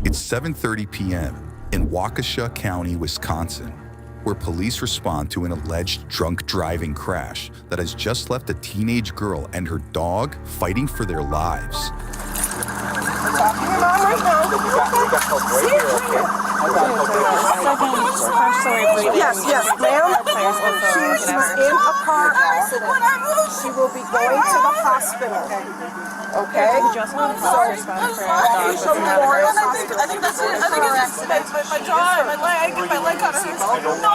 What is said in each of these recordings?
It's 7:30 p.m. in Waukesha County, Wisconsin, where police respond to an alleged drunk driving crash that has just left a teenage girl and her dog fighting for their lives. Yes, ma'am. She was in a car accident. She will be going to the hospital. Okay? I think that's it. I think it's my jaw, my leg got hurt. No!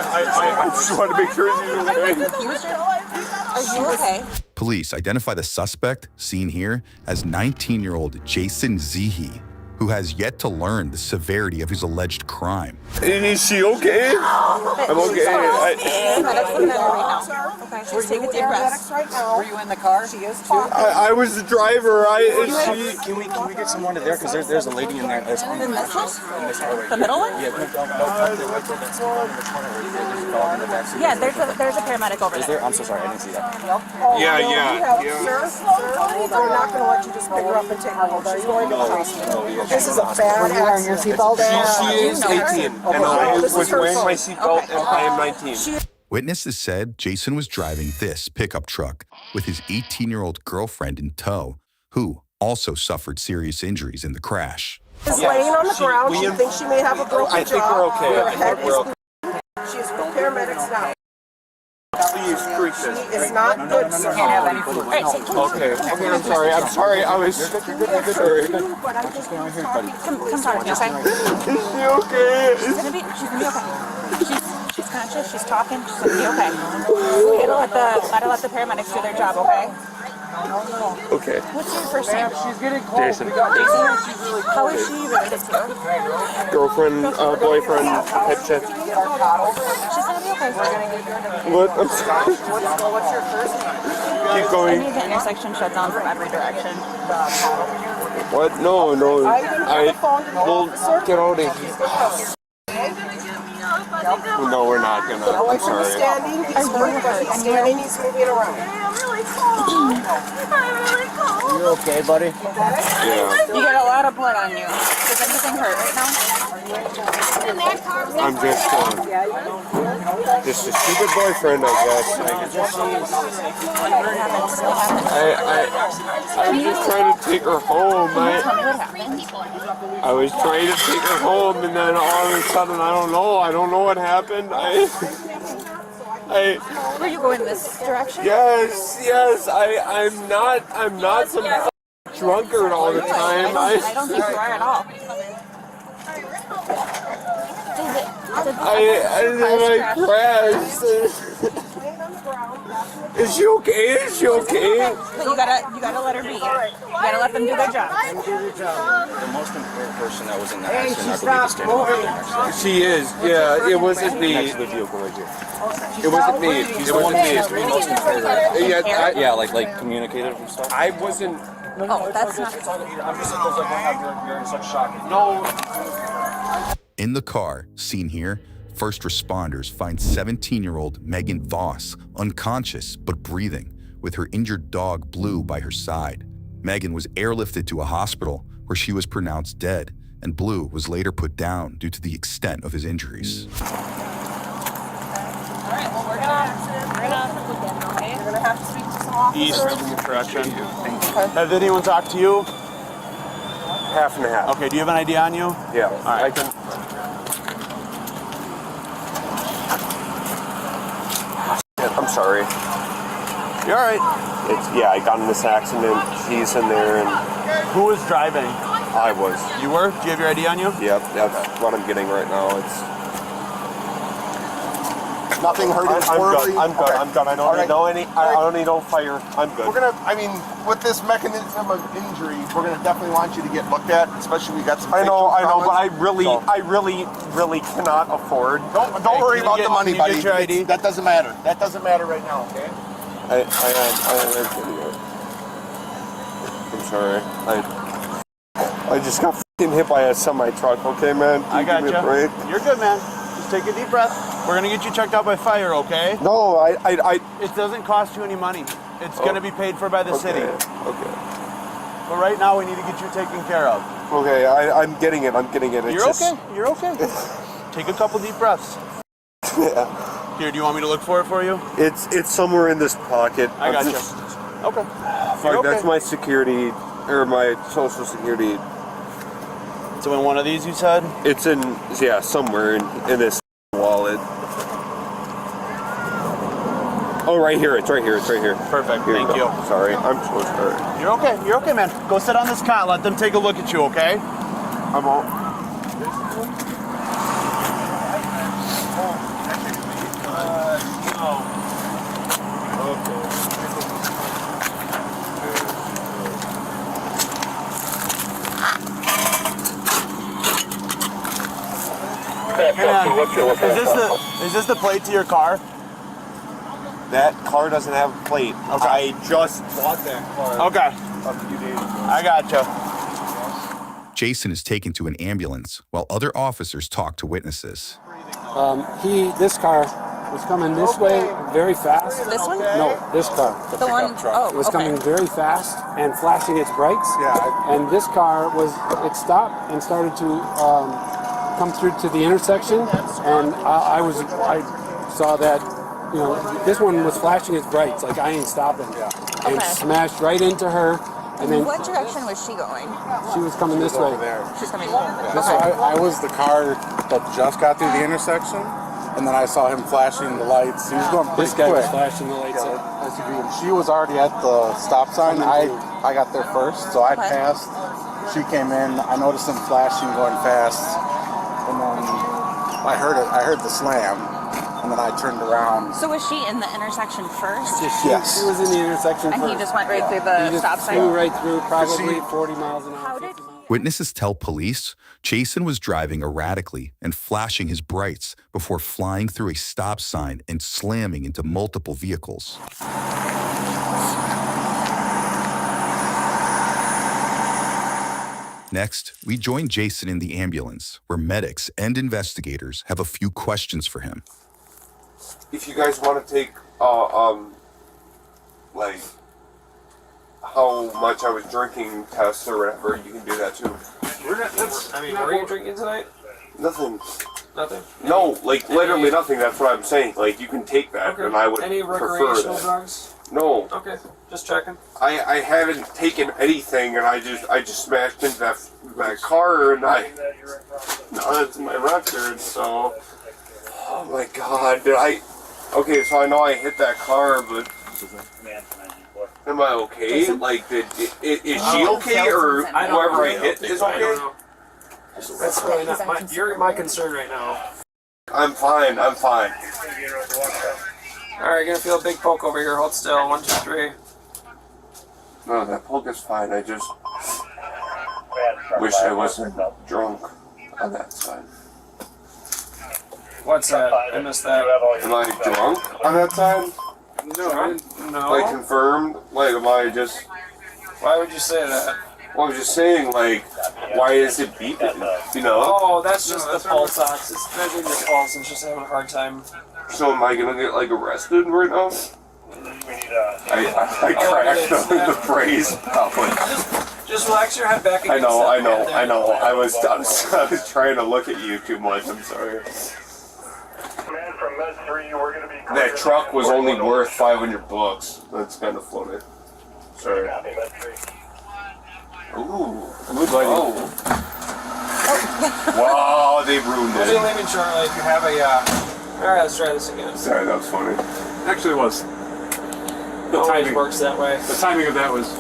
I just want to make sure he's okay. Are you okay? Police identify the suspect, seen here, as 19-year-old Jason Zehe, who has yet to learn the severity of his alleged crime. Is she okay? I'm okay. Okay, just take a deep breath. Were you in the car? She is too. I was the driver. Can we get someone to there? Because there's a lady in there that's on In this one? The middle one? Yeah, there's a paramedic over there. I'm so sorry, I didn't see that. Yeah. They're not going to let you just pick her up and take her home. She's going to the hospital. This is a bad accident. She is 18, and I was wearing my seatbelt, and I am 19. Witnesses said Jason was driving this pickup truck with his 18-year-old girlfriend in tow, who also suffered serious injuries in the crash. She's laying on the ground. She thinks she may have a broken jaw. I think we're okay. Her head is bleeding. She's with paramedics now. Please treat this. She is not good, sir. Okay, I'm sorry. I was sorry. Come talk to me, okay? Is she okay? She's gonna be okay. She's conscious, she's talking, she's gonna be okay. We gotta let the paramedics do their job, okay? Okay. What's your first name? She's getting cold. Jason. How is she related to you? Girlfriend, boyfriend, head check. She's gonna be okay. What? I'm sorry. What's your first name? Keep I going. need the intersection shut down from every direction. What? No. We'll get out of here. No, we're not gonna. I'm sorry. He's standing, he's standing, he's moving around. I'm really cold. I'm really cold. You okay, buddy? Yeah. You got a lot of blood on you. Does anything hurt right now? I'm just a stupid boyfriend, I guess. I was just trying to take her home. Tell me what happened. I was trying to take her home, and then all of a sudden, I don't know what happened. Were you going this direction? Yes, I'm not some drunkard all the time. I don't think you are at all. I crashed. Is she okay? But you gotta let her be. You gotta let them do their job. The most important person that was in the accident, I believe, is standing over there. She is. Yeah, it wasn't me. Next to the vehicle right here. It wasn't me. It wasn't me. Most important. Yeah, like communicative and stuff. I wasn't. Oh, that's not. I'm just like, you're in such shock. No. In the car, seen here, first responders find 17-year-old Megan Voss unconscious but breathing, with her injured dog Blue by her side. Megan was airlifted to a hospital where she was pronounced dead, and Blue was later put down due to the extent of his injuries. All right, well, we're gonna look at it, okay? You're going to have to speak to some officers. East correction. Has anyone talked to you? Half and half. Okay, do you have an ID on you? Yeah. All right. I can. I'm sorry. You're all right. I got in this accident. He's in there, and Who was driving? I was. You were? Do you have your ID on you? Yep, that's what I'm getting right now. It's. Nothing hurting horribly? I'm good. Okay. I'm done. I don't All need right. no any. I don't need no fire. I'm good. We're gonna, with this mechanism of injury, we're gonna definitely want you to get looked at, especially we got some. I know, traumas. but I really cannot afford. Don't worry about the money, buddy. Get your ID? That doesn't matter. That doesn't matter right now, okay? I am. I'm sorry. I just got f***ing hit by a semi truck. Okay, man. I got Give me a break. you. You're good, man. Just take a deep breath. We're gonna get you checked out by fire, okay? No, It doesn't cost you any money. It's gonna be paid for by the city. Okay. But right now, we need to get you taken care of. Okay, I'm getting it. I'm getting it. It's You're just, okay. You're okay. Take a couple deep breaths. Yeah. Here, do you want me to look for it for you? It's somewhere in this pocket. I got you. Okay. You're okay. That's my security, or my social security. So in one of these, you said? It's in, yeah, somewhere in this wallet. Oh, right here. It's right here. It's right here. Perfect. Here Thank go. you. Sorry, I'm so sorry. You're okay. You're okay, man. Go sit on this cot. Let them take a look at you, okay? I'm all. Hey, man, is this the plate to your car? That car doesn't have a plate. Okay. I just bought that car. Okay. A few days ago. I gotcha. Jason is taken to an ambulance while other officers talk to witnesses. This car was coming this way very fast. This one? No, this car. The one? Oh, It was okay. coming very fast and flashing its brights. Yeah. And this car it stopped and started to come through to the intersection. And I saw that, this one was flashing its brights, like I ain't stopping. Yeah. And Okay. smashed right into her. And then What direction was she going? she was coming this way. She's coming. So Okay. I was the car that just got through the intersection, and then I saw him flashing the lights. He was going pretty This guy was quick. flashing the lights. As you can, she was already at the stop sign. I got there first, so I Okay. passed. She came in. I noticed him flashing, going fast, and then I heard the slam, and then I turned around. So was she in the intersection first? Yes. She was in the intersection And first. he just went right through He the just stop flew sign? right through, probably 40 miles an hour. How did 50 miles. Witnesses tell police Jason was driving erratically and flashing his brights before flying through a stop sign and slamming into multiple vehicles. Next, we join Jason in the ambulance, where medics and investigators have a few questions for him. If you guys want to take, like, how much I was drinking tests or whatever, you can do that too. Were you drinking tonight? Nothing. Nothing? No, like, literally nothing. That's what I'm saying. Like, you can take that, and I would Any prefer recreational that. drugs? No. Okay, just checking. I haven't taken anything, and I just smashed into that car, and now it's my record. So, oh my God, okay, so I know I hit that car, but am I okay? Like, is she okay, or I don't whoever know. I hit is I don't okay? know. That's really not you're my concern right now. I'm fine. I'm fine. Alright, you're gonna feel a big poke over here. Hold still. 1, 2, 3. No, that poke is fine. I just wish I wasn't drunk on that side. What's that? I missed that. Am I drunk on that side? No. Like confirmed? Like am I just... Why would you say that? Well, I'm just saying, like, why is it beeping? You know? Oh, that's just the pulse ox. It's measuring your pulse. It's just having a hard time. So am I gonna get, like, arrested right now? I cracked the phrase, probably. Just relax your head back against I know. that man there. I was trying to look at you too much, I'm sorry. That truck was only worth $500. That's kind of funny. Sorry. Ooh. Oh. Wow, they ruined What are you it. leaving, Charlie? If you have a, Alright, let's try this again. Sorry, that was funny. Actually, it was. It always works that way. The timing of that was.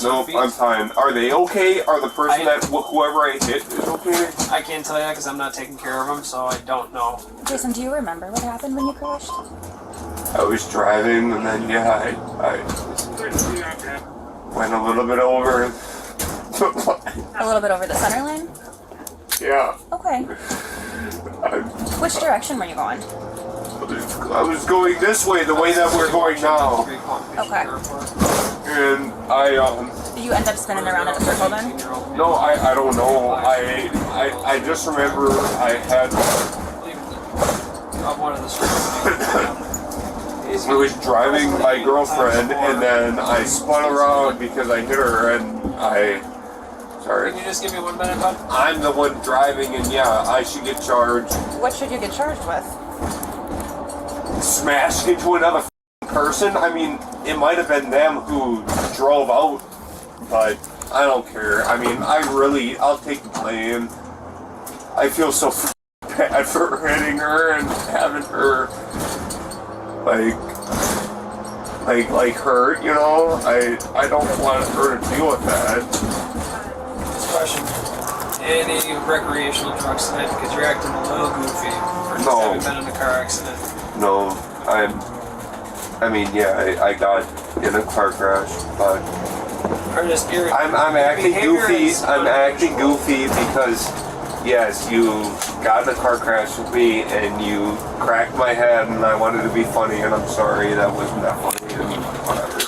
Nope, I'm fine. Are they okay? Are the person whoever I hit is okay? I can't tell you because I'm not taking care of them, so I don't know. Jason, do you remember what happened when you crashed? I was driving and then, yeah, I went a little bit over. A little bit over the center line? Yeah. Okay. Which direction were you going? I was going this way, the way that we're going now. Okay. And Did you end up spinning around in a circle then? no, I don't know. I just remember I had, One of the streets. I was driving my girlfriend and then I spun around because I hit her and I Sorry. Can you just give me 1 minute, bud? I'm the one driving, and yeah, I should get charged. What should you get charged with? Smashed into another person? I mean, it might have been them who drove out, but I don't care. I mean, I'll take the blame. I feel so bad for hitting her and having her, like hurt, you know? I don't want her to deal with that. This question. Any recreational drugs tonight? Because you're acting a little goofy. Or just No. having been in a car accident. No, I got in a car crash, but Or just your I'm acting behavior goofy. is I'm acting goofy because, yes, you got in a car crash with me and you cracked my head and I wanted to be funny and I'm sorry that wasn't that funny and whatever.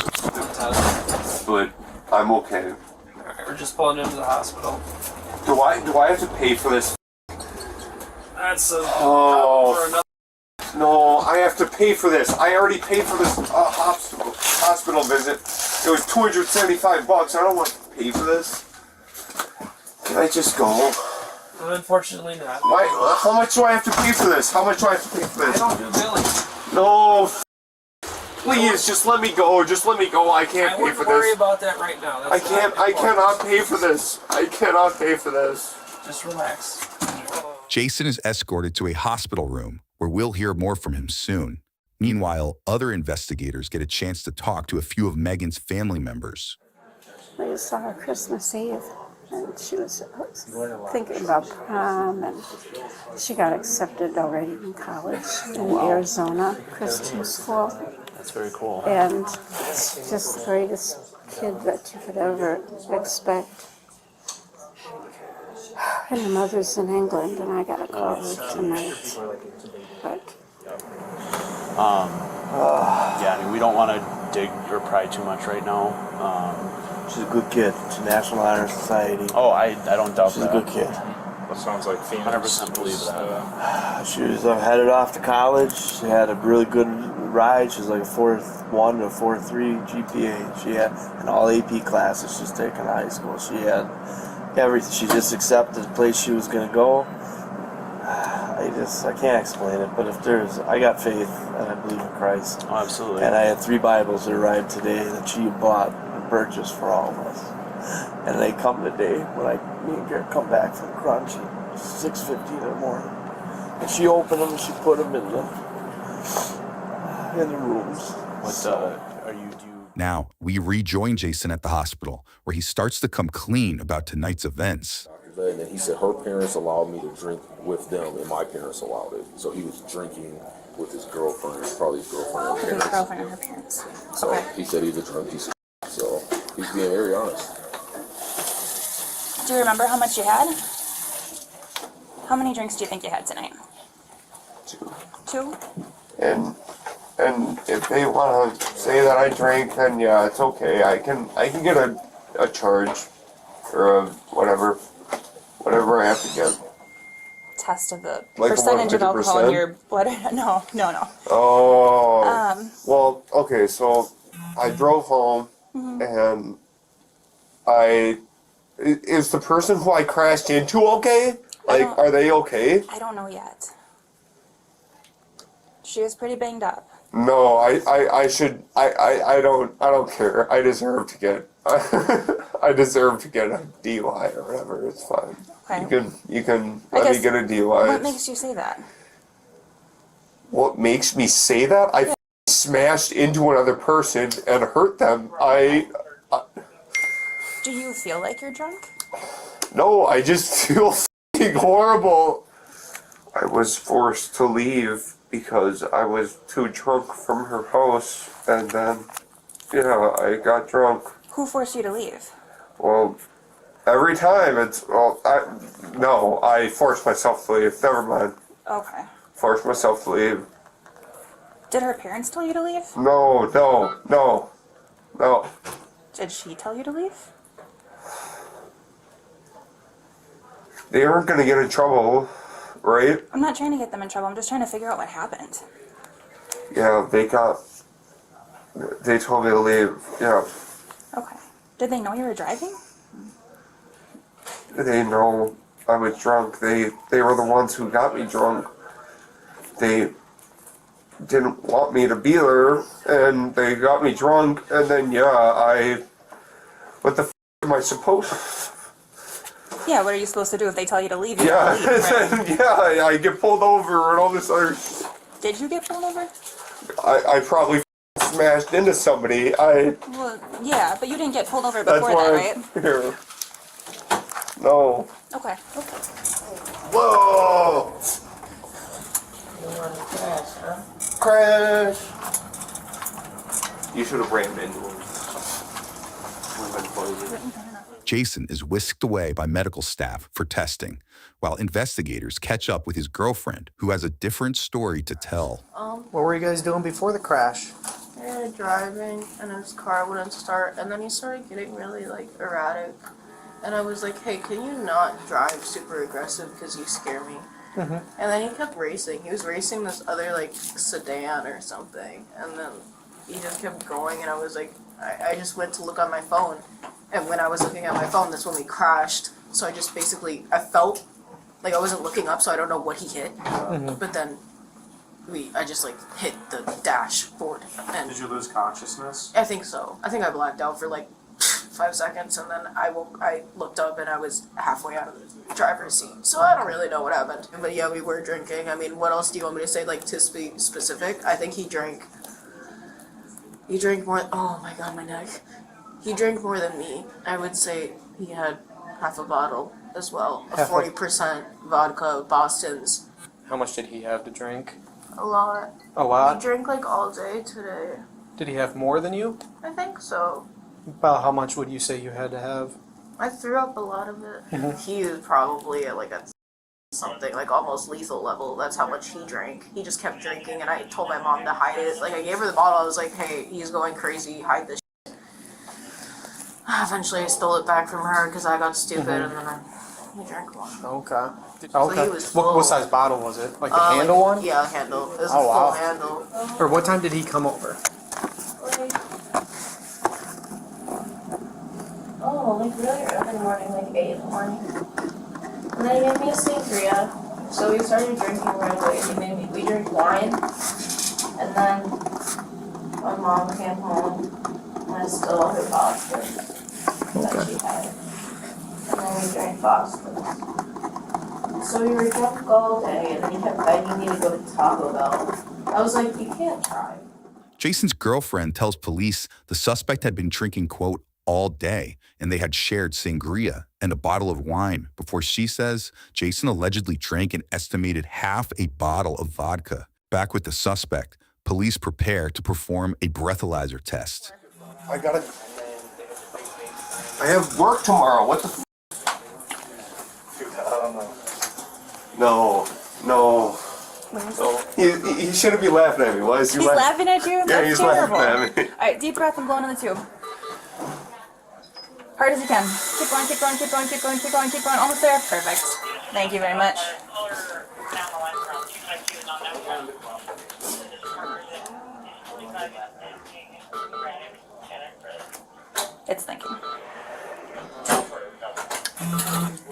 But I'm okay. Alright, we're just pulling into the hospital. Do I have to pay for this? That's a Oh. for another. No, I have to pay for this. I already paid for this hospital visit. It was $275. I don't want to pay for this. Can I just go? Unfortunately not. Why? How much do I have to pay for this? How much do I have to pay for I this? don't do billing. No. Please, just let me go. Just let me go. I can't I pay wouldn't for worry this. about that right now. I That's can't. not I important. cannot pay for this. I cannot pay for this. Just relax. Jason is escorted to a hospital room where we'll hear more from him soon. Meanwhile, other investigators get a chance to talk to a few of Megan's family members. We saw her Christmas Eve, and she was thinking about prom, and she got accepted already in college in Arizona Christian school. That's very cool. And she's just the greatest kid that you could ever expect. And her mother's in England, and I got to call her tonight. But Yeah, I mean, we don't want to dig or pry too much right now. She's a good kid. She's National Honor Society. Oh, I don't doubt She's that. a good kid. That sounds like Phoenix. 100% believe that. She was headed off to college. She had a really good ride. She was like a 4.1 to 4.3 GPA. She had in all AP classes she's taken in high school. She had everything. She just accepted the place she was going to go. I can't explain it, but I got faith and I believe in Christ. Oh, absolutely. And I had 3 Bibles that arrived today that she bought and purchased for all of us. And they come today when me and Garrett come back from crunch at 6:50 in the morning. And she opened them and she put them in the rooms. Now, we rejoin Jason at the hospital, where he starts to come clean about tonight's events. And then he said her parents allowed me to drink with them, and my parents allowed it. So he was drinking with his girlfriend, probably his girlfriend and His parents. girlfriend and her parents. So Okay. he said he's a drunk piece of shit. So he's being very honest. Do you remember how much you had? How many drinks do you think you had tonight? 2. 2? And if they want to say that I drank, then yeah, it's okay. I can get a charge or a whatever I have to get. Test of the Like percentage of alcohol in 100%? your blood. No. Oh. Well, okay, so I drove home and is the person who I crashed into okay? Like, are they okay? I don't know yet. She was pretty banged up. No, I don't care. I deserve to get I deserve to get a DUI or whatever. It's fine. Okay. You can let me get a DUI. What makes you say that? What makes me say that? I smashed into another person and hurt them. Do you feel like you're drunk? No, I just feel f***ing horrible. I was forced to leave because I was too drunk from her house, and then, I got drunk. Who forced you to leave? Well, every time I forced myself to leave. Never mind. Okay. Forced myself to leave. Did her parents tell you to leave? No. Did she tell you to leave? They aren't gonna get in trouble, right? I'm not trying to get them in trouble. I'm just trying to figure out what happened. Yeah, they told me to leave, yeah. Okay. Did they know you were driving? They know I was drunk. They were the ones who got me drunk. They didn't want me to be there, and they got me drunk, and then, what the f*** am I supposed? Yeah, what are you supposed to do if they tell you to leave? You Yeah, gotta leave, right? I get pulled over and all this other. Did you get pulled over? I probably smashed into somebody. Well, yeah, but you didn't get pulled over That's before why that, right? I'm here. No. Okay. Whoa! Crash! You should have rammed into him. Would've been closer. Jason is whisked away by medical staff for testing, while investigators catch up with his girlfriend, who has a different story to tell. What were you guys doing before the crash? We were driving and his car wouldn't start, and then he started getting really erratic. And I was like, hey, can you not drive super aggressive because you scare me? Mm-hmm. And then he kept racing. He was racing this other sedan or something, and then he just kept going, and I was like, I just went to look on my phone, and when I was looking at my phone, that's when we crashed. So I just basically, I felt like I wasn't looking up, so I don't know what he hit, but then I just hit the dashboard. And Did you lose consciousness? I think so. I think I blacked out for 5 seconds, and then I looked up and I was halfway out of the driver's seat. So I don't really know what happened. But yeah, we were drinking. I mean, what else do you want me to say, to be specific? I think he drank more, oh my god, my neck. He drank more than me. I would say he had half a bottle as well. A 40% vodka Boston's. How much did he have to drink? A lot. A lot? He drank all day today. Did he have more than you? I think so. About how much would you say you had to have? I threw up a lot of it. He was probably at a something almost lethal level. That's how much he drank. He just kept drinking, and I told my mom to hide it. I gave her the bottle. I was like, hey, he's going crazy. Hide this shit. Eventually I stole it back from her because I got stupid, and then he drank one. Okay. So he was full. What size bottle was it? The handle one? Yeah, handle. It was Oh, a full wow. handle. Or what time did he come over? Really early in the morning, 8 in the morning. And then he made me a sangria. So we started drinking right away. We drank wine. And then my mom came home and I stole her pasta that she had. And then we drank pasta. So we were drunk all day, and then he kept begging me to go to Taco Bell. I was like, you can't try. Jason's girlfriend tells police the suspect had been drinking, quote, all day, and they had shared sangria and a bottle of wine before she says Jason allegedly drank an estimated half a bottle of vodka. Back with the suspect, police prepare to perform a breathalyzer test. I have work tomorrow. What the f? No. He shouldn't be laughing at me. Why is he laughing at you? Yeah, That's he's terrible. laughing at me. Alright, deep breath and blow into the tube. Hard as you can. Keep going, keep going, keep going, keep going, keep going, keep going. Almost there. Perfect. Thank you very much. It's thinking.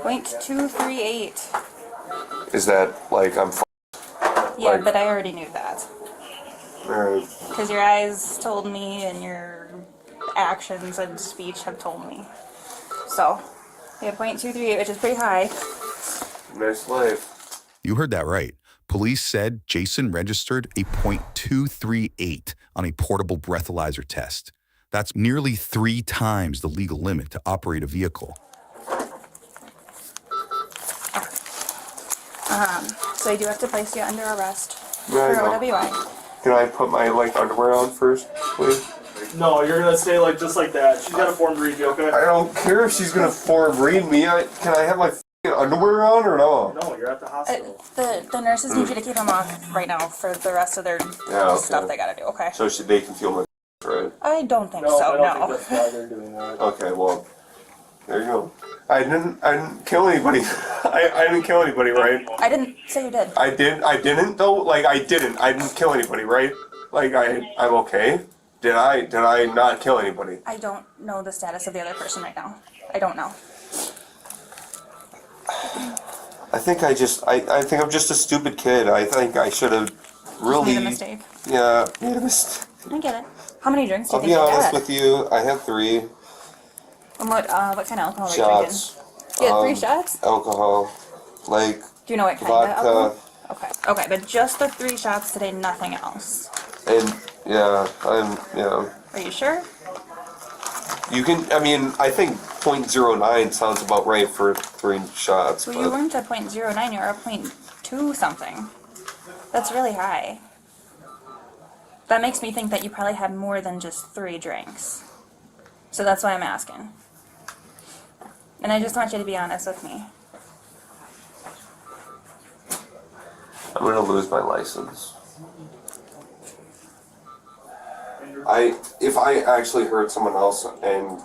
0.238. Is that I'm Yeah, but I already knew that. Alright. Because your eyes told me and your actions and speech have told me. So, yeah, 0.238, which is pretty high. Nice life. You heard that right. Police said Jason registered a .238 on a portable breathalyzer test. That's nearly 3 times the legal limit to operate a vehicle. So I do have to place you under arrest Yeah, for I know. OWI. Can I put my underwear on first, please? No, you're gonna stay just like that. She's got a form to read you, okay? I don't care if she's gonna read me. Can I have my underwear on or no? No, you're at the hospital. The nurses need you to keep them off right now for the rest of their Yeah, okay. stuff they gotta do, okay? So they can feel my right? I don't think No, so, I don't no. think that's why they're doing that. Okay, well, there you go. I didn't kill anybody. I didn't kill anybody, right? I didn't say you did. I didn't though. I didn't kill anybody, right? I'm okay. Did I not kill anybody? I don't know the status of the other person right now. I don't know. I think I'm just a stupid kid. I think I should have really Made a mistake. Yeah, made a mistake. I get it. How many drinks do you I'll think be you honest had? with you. I had 3 And what kind of alcohol were you shots. drinking? You had 3 shots? Alcohol, like Do you know what kind vodka, of alcohol? Okay. Okay, but just the 3 shots today, nothing else. and yeah. Are you sure? You can. I mean, I think 0.09 sounds about right for 3 shots. Well, but you weren't at 0.09, you were at 0.2 something. That's really high. That makes me think that you probably had more than just 3 drinks. So that's why I'm asking. And I just want you to be honest with me. I'm gonna lose my license. If I actually hurt someone else, and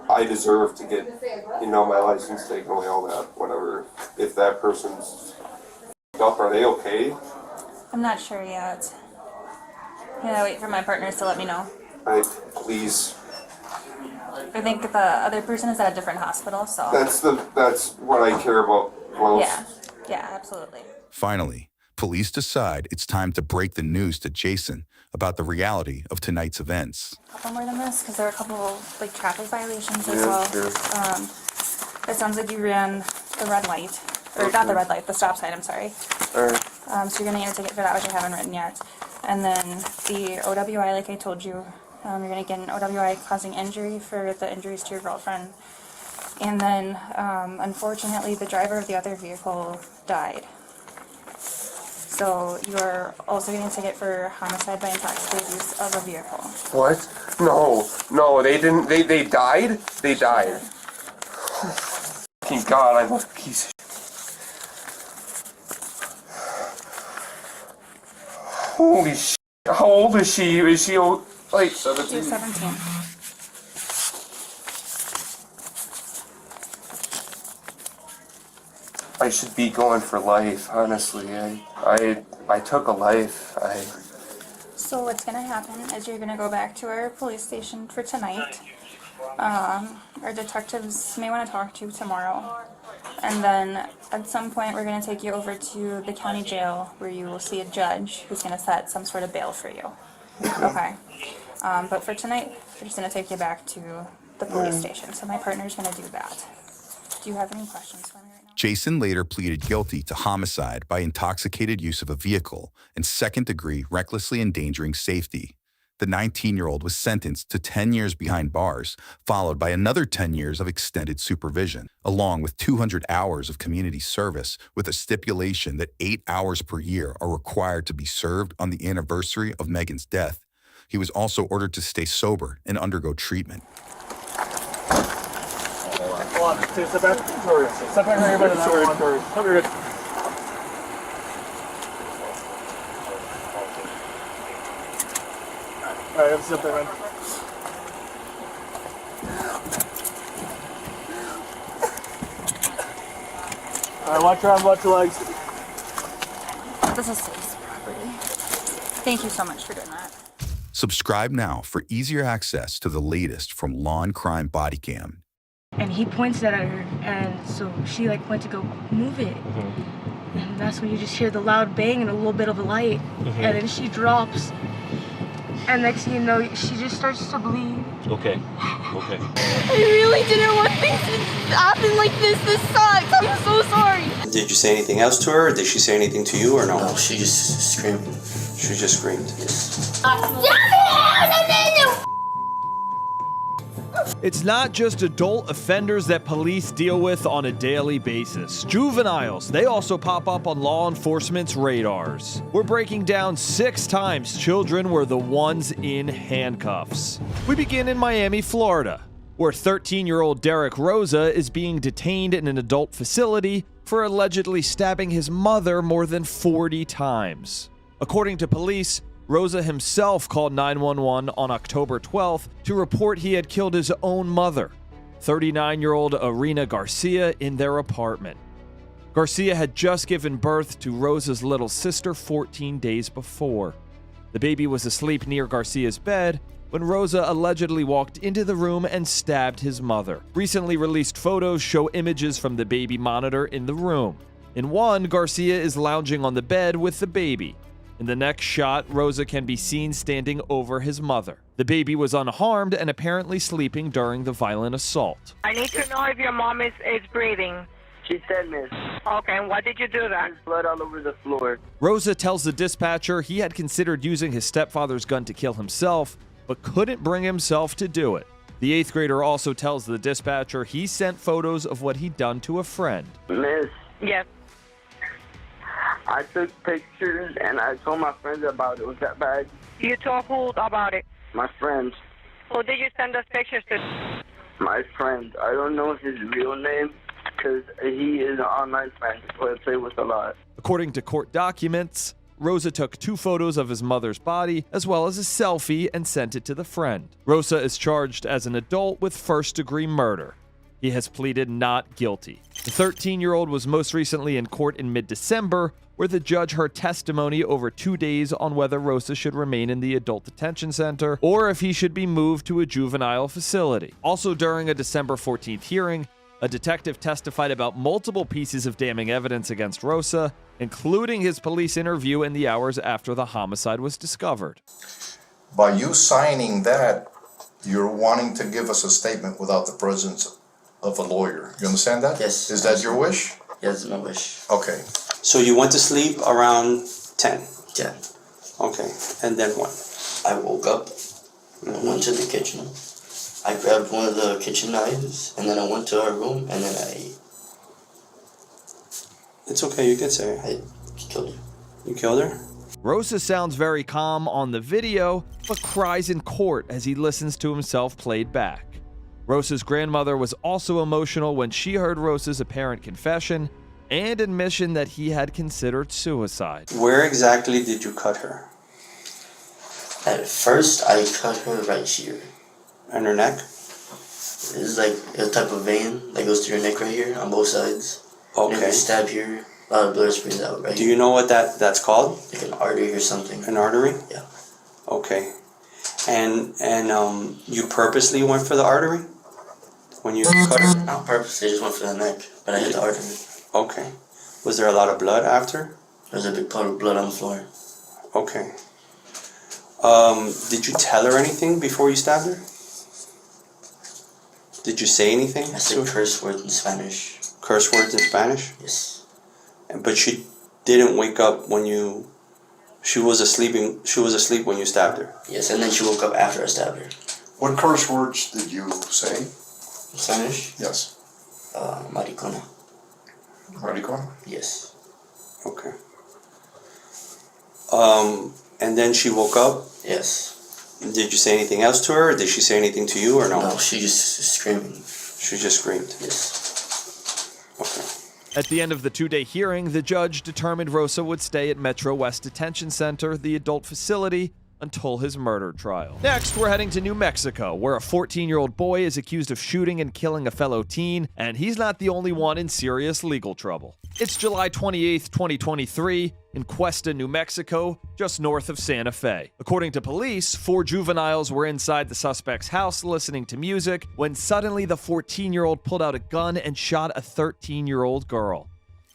I deserve to get, my license taken away, all that, whatever. If that person's up, are they okay? I'm not sure yet. Yeah, wait for my partners to let me know. Please. I think the other person is at a different hospital, so. That's what I care about most. Yeah, absolutely. Finally, police decide it's time to break the news to Jason about the reality of tonight's events. A couple more than this, because there are a couple of traffic violations as Yeah, well. sure. It sounds like you ran the red light, or not the red light, the stop sign. I'm sorry. Alright. So you're gonna get a ticket for that, which I haven't written yet. And then the OWI, like I told you, you're gonna get an OWI causing injury for the injuries to your girlfriend. And then, unfortunately, the driver of the other vehicle died. So you're also getting a ticket for homicide by intoxicated use of a vehicle. What? No, they didn't. They died? They died. Thank God, I'm a piece of Holy shit. How old is she? Is she like 17? You're 17. I should be going for life, honestly. I took a life. So what's gonna happen is you're gonna go back to our police station for tonight. Our detectives may want to talk to you tomorrow. And then at some point we're gonna take you over to the county jail where you will see a judge who's gonna set some sort of bail for you. Okay. But for tonight, we're just gonna take you back to the police station. So my partner's gonna do that. Do you have any questions for me right now? Jason later pleaded guilty to homicide by intoxicated use of a vehicle and second-degree recklessly endangering safety. The 19-year-old was sentenced to 10 years behind bars, followed by another 10 years of extended supervision, along with 200 hours of community service, with a stipulation that 8 hours per year are required to be served on the anniversary of Megan's death. He was also ordered to stay sober and undergo treatment. Hold on, step back. Step back right here, sorry. Hope you're good. Alright, let's step there, man. Alright, watch your arms, watch your legs. This is Stacy's property. Thank you so much for doing that. Subscribe now for easier access to the latest from Law&Crime Bodycam. And he points that at her, and so she went to go move it. And that's when you just hear the loud bang and a little bit of a light. And then she drops. And next thing you know, she just starts to bleed. Okay. I really didn't want things to happen like this. This sucks. I'm so sorry. Did you say anything else to her, or did she say anything to you, or no? No, she just screamed. She just screamed. It's not just adult offenders that police deal with on a daily basis. Juveniles, they also pop up on law enforcement's radars. We're breaking down 6 times children were the ones in handcuffs. We begin in Miami, Florida, where 13-year-old Derek Rosa is being detained in an adult facility for allegedly stabbing his mother more than 40 times. According to police, Rosa himself called 911 on October 12th to report he had killed his own mother, 39-year-old Irina Garcia, in their apartment. Garcia had just given birth to Rosa's little sister 14 days before. The baby was asleep near Garcia's bed when Rosa allegedly walked into the room and stabbed his mother. Recently released photos show images from the baby monitor in the room. In one, Garcia is lounging on the bed with the baby. In the next shot, Rosa can be seen standing over his mother. The baby was unharmed and apparently sleeping during the violent assault. I need to know if your mom is breathing. She's dead, miss. Okay, and why did you do that? There's blood all over the floor. Rosa tells the dispatcher he had considered using his stepfather's gun to kill himself, but couldn't bring himself to do it. The 8th grader also tells the dispatcher he sent photos of what he'd done to a friend. Miss. Yes. I took pictures and I told my friends about it. Was that bad? You told who about it? My friends. Who did you send those pictures to? My friend. I don't know his real name because he is an online friend who I play with a lot. According to court documents, Rosa took 2 photos of his mother's body as well as a selfie and sent it to the friend. Rosa is charged as an adult with first-degree murder. He has pleaded not guilty. The 13-year-old was most recently in court in mid-December, where the judge heard testimony over 2 days on whether Rosa should remain in the adult detention center or if he should be moved to a juvenile facility. Also during a December 14th hearing, a detective testified about multiple pieces of damning evidence against Rosa, including his police interview in the hours after the homicide was discovered. By you signing that, you're wanting to give us a statement without the presence of a lawyer. You understand that? Yes. Is that your wish? Yes, my wish. Okay. So you went to sleep around 10? 10. Okay, and then what? I woke up, I went to the kitchen. I grabbed one of the kitchen knives, and then I went to her room, and then I... It's okay, you can say it. I killed her. You killed her? Rosa sounds very calm on the video, but cries in court as he listens to himself played back. Rosa's grandmother was also emotional when she heard Rosa's apparent confession and admission that he had considered suicide. Where exactly did you cut her? At first, I cut her right here. And her neck? It's like a type of vein that goes through your neck right here on both sides. Okay. And if you stab here, a lot of blood sprays out right Do you know what that's called? Like an artery or something. An artery? Yeah. Okay. And you purposely went for the artery? When you cut her? Not purposely, I just went for the neck, but I hit the artery. Okay. Was there a lot of blood after? There was a big puddle of blood on the floor. Okay. Did you tell her anything before you stabbed her? Did you say anything? I said curse words in Spanish. Curse words in Spanish? Yes. But she didn't wake up when you... She was asleep when you stabbed her? Yes, and then she woke up after I stabbed her. What curse words did you say? In Spanish? Yes. Maricona. Maricona? Yes. Okay. And then she woke up? Yes. Did you say anything else to her, or did she say anything to you, or no? No, she just screaming. She just screamed? Yes. Okay. At the end of the 2-day hearing, the judge determined Rosa would stay at Metro West Detention Center, the adult facility, until his murder trial. Next, we're heading to New Mexico, where a 14-year-old boy is accused of shooting and killing a fellow teen, and he's not the only one in serious legal trouble. It's July 28th, 2023, in Cuesta, New Mexico, just north of Santa Fe. According to police, 4 juveniles were inside the suspect's house listening to music when suddenly the 14-year-old pulled out a gun and shot a 13-year-old girl.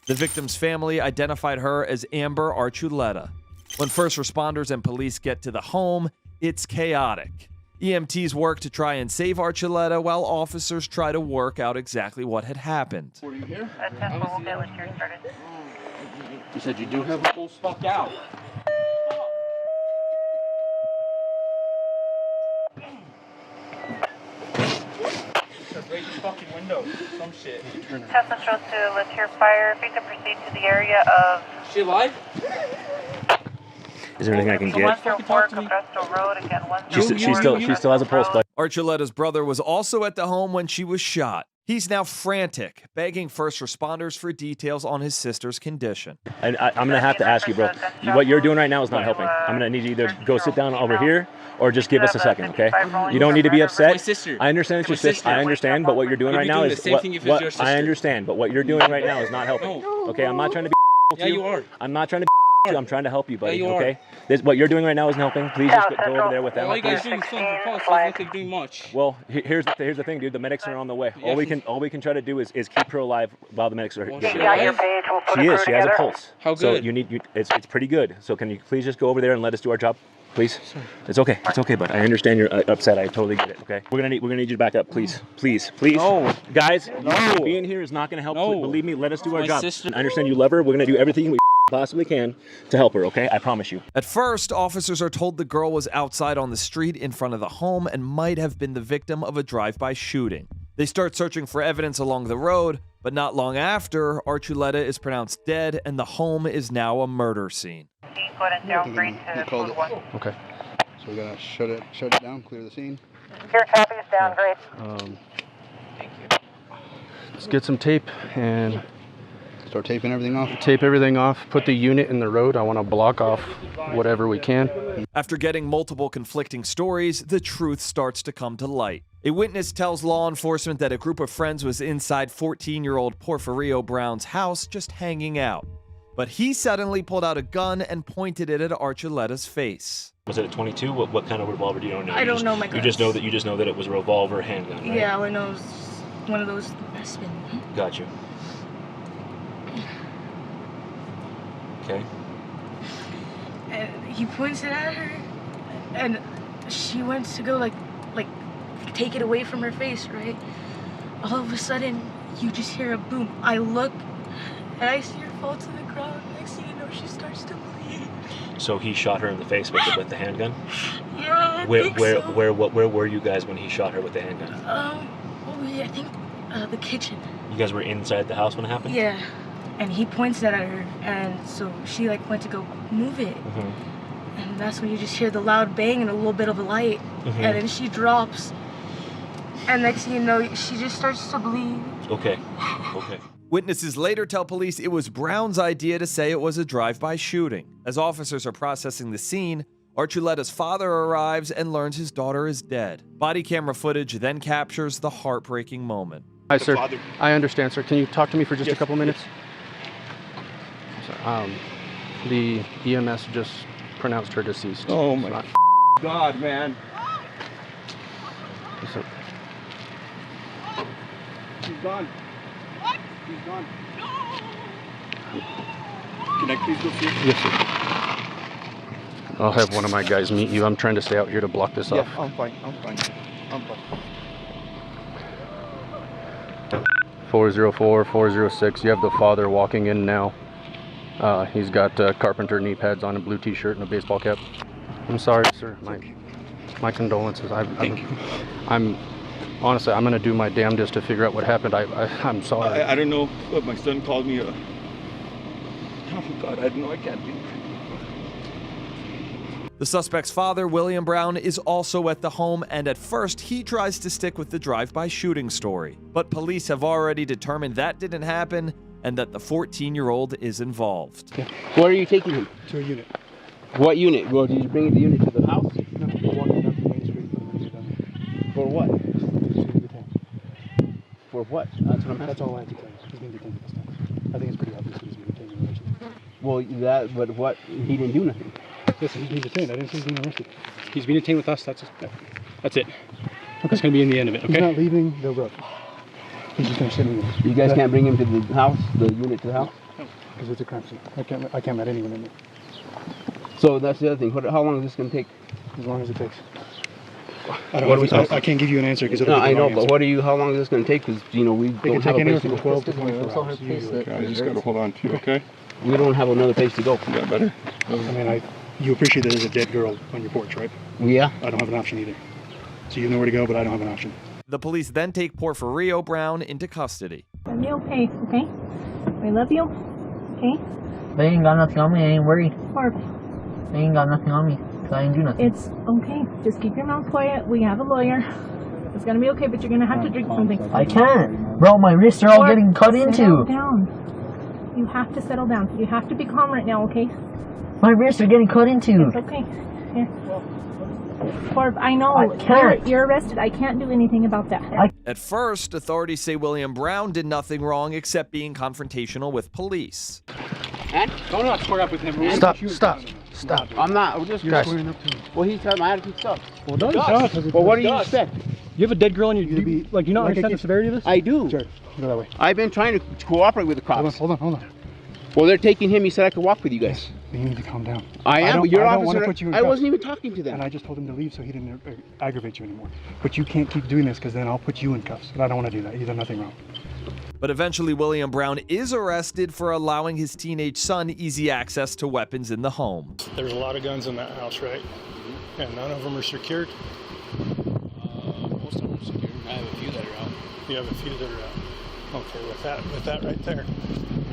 The victim's family identified her as Amber Archuleta. When first responders and police get to the home, it's chaotic. EMTs work to try and save Archuleta while officers try to work out exactly what had happened. We'll get with your started. You said you do have a full fuck out. Break your fucking windows. Some shit. Test Central to let's hear fire. If you could proceed to the area of... She alive? Is there anything I can get? 104 Bristol Road, again, She still has a pulse, but Archuleta's brother was also at the home when she was shot. He's now frantic, begging first responders for details on his sister's condition. I'm going to have to ask you, bro. What you're doing right now is not helping. I'm going to need you to either go sit down over here or just give us a second, okay? You don't need to be upset. My sister. I understand it's your sister. I understand, but what you're doing right now is what I understand, but what you're doing right now is not helping. Okay, I'm not trying to be Yeah, you are. I'm not trying to I'm trying to help you, buddy. Yeah, you okay. What you're doing right now isn't helping. Please just go over there with them. All you guys please. doing is filling for posts. Doesn't look like doing much. Well, here's the thing, dude. The medics are on the way. All we can try to do is keep her alive while the medics are here. She is. She has a pulse. How So good? it's pretty good. So can you please just go over there and let us do our job, please? It's okay. It's okay, bud. I understand you're upset. I totally get it. Okay. We're gonna need you to back up, please. Please. No. Guys, No. being here is not gonna help. No. Believe me. Let us do our My job. sister. I understand you love her. We're gonna do everything we possibly can to help her. Okay. I promise you. At first, officers are told the girl was outside on the street in front of the home and might have been the victim of a drive-by shooting. They start searching for evidence along the road, but not long after, Archuleta is pronounced dead and the home is now a murder scene. He called it. Okay. So we gotta shut it down, clear the scene. Your copy is down, great. Let's get some tape and start taping everything off. Tape everything off. Put the unit in the road. I want to block off whatever we can. After getting multiple conflicting stories, the truth starts to come to light. A witness tells law enforcement that a group of friends was inside 14-year-old Porfirio Brown's house just hanging out. But he suddenly pulled out a gun and pointed it at Archuleta's face. Was it a 22? What kind of revolver do you know? I don't know my You just know that it was a revolver handgun, right? Yeah, I know it was one of those Bespin. Got you. Okay. And he points it at her, and she went to go like take it away from her face, right? All of a sudden, you just hear a boom. I look, and I see her fall to the ground. Next thing you know, she starts to bleed. So he shot her in the face with the handgun? Yeah, Where were you guys when he shot her with the handgun? I think the kitchen. You guys were inside the house when it happened? Yeah, and he points that at her, and so she went to go move it. Mm-hmm. And that's when you just hear the loud bang and a little bit of a light, Mm-hmm. and then she drops. And next thing you know, she just starts to bleed. Okay. Witnesses later tell police it was Brown's idea to say it was a drive-by shooting. As officers are processing the scene, Archuleta's father arrives and learns his daughter is dead. Body camera footage then captures the heartbreaking moment. Hi, sir. I understand, sir. Can you talk to me for just a couple minutes? Sorry. The EMS just pronounced her deceased. Oh my God, man. So, She's gone. What? She's gone. Can I please go see her? yes, sir. I'll have one of my guys meet you. I'm trying to stay out here to block this off. I'm fine. 404, 406. You have the father walking in now. He's got carpenter knee pads on, a blue t-shirt, and a baseball cap. I'm sorry, sir. My condolences. I'm honestly, I'm gonna do my damnedest to figure out what happened. I'm sorry. I don't know, but my son called me. Oh God, I don't know. I can't do it. The suspect's father, William Brown, is also at the home, and at first he tries to stick with the drive-by shooting story. But police have already determined that didn't happen and that the 14-year-old is involved. Where are you taking him? To a unit. What unit? Well, did you bring the unit to the house? No, we're walking down the main street. For what? He's being detained. For what? That's what I'm asking. That's all I have to tell you. He's being detained this time. I think it's pretty obvious that he's being detained in relation. Well, but what? He didn't do nothing. Listen, he's being detained. I didn't say he's being arrested. He's being detained with us. That's it. Okay. That's going to be in the end of it, okay? He's not leaving the road. He's just going to sit in there. You guys can't bring him to the house, the unit to the house? No, because it's a crime scene. I can't let anyone in there. So that's the other thing. How long is this going to take? As long as it takes. I can't give you an answer because it'll No, be the I know, wrong but answer. how long is this going to take? Because, we It can don't have take a anywhere place to from go. 12 to 24 hours. Okay, I just got to hold on to you, okay? We don't have another place to go. Yeah, better. I mean, you appreciate that there's a dead girl on your porch, right? Yeah. I don't have an option either. So you know where to go, but I don't have an option. The police then take Porfirio Brown into custody. I'll be okay, okay? I love you, okay? They ain't got nothing on me, I ain't worried. Barb, They ain't got nothing on me, so I ain't do nothing. it's okay. Just keep your mouth quiet. We have a lawyer. It's gonna be okay, but you're gonna have to drink something. I can't. Bro, my wrists are all Barb, getting cut settle into. down. You have to settle down. You have to be calm right now, okay? My wrists are getting cut into. It's okay. Here. Barb, I know. I can't. You're arrested. I can't do anything about that. At first, authorities say William Brown did nothing wrong except being confrontational with police. And? Go not square up with him. Stop, stop, stop. I'm not. I'm just You're squaring up to him. Well, he's telling my attitude sucks. Well, it does. Well, what do you expect? You have a dead girl in your... Do you not understand the severity of this? I do. Sure. Go that way. I've been trying to cooperate with the cops. Hold on. Well, they're taking him. He said I could walk with you guys. You need to calm down. I am, but your I don't want to officer, put you in I cuffs. wasn't even talking to them. And I just told him to leave so he didn't aggravate you anymore. But you can't keep doing this because then I'll put you in cuffs. And I don't want to do that. You've done nothing wrong. But eventually, William Brown is arrested for allowing his teenage son easy access to weapons in the home. There's a lot of guns in that house, right? And none of them are secured? Most of them are secured. I have a few that are out. You have a few that are out. Okay, with that right there,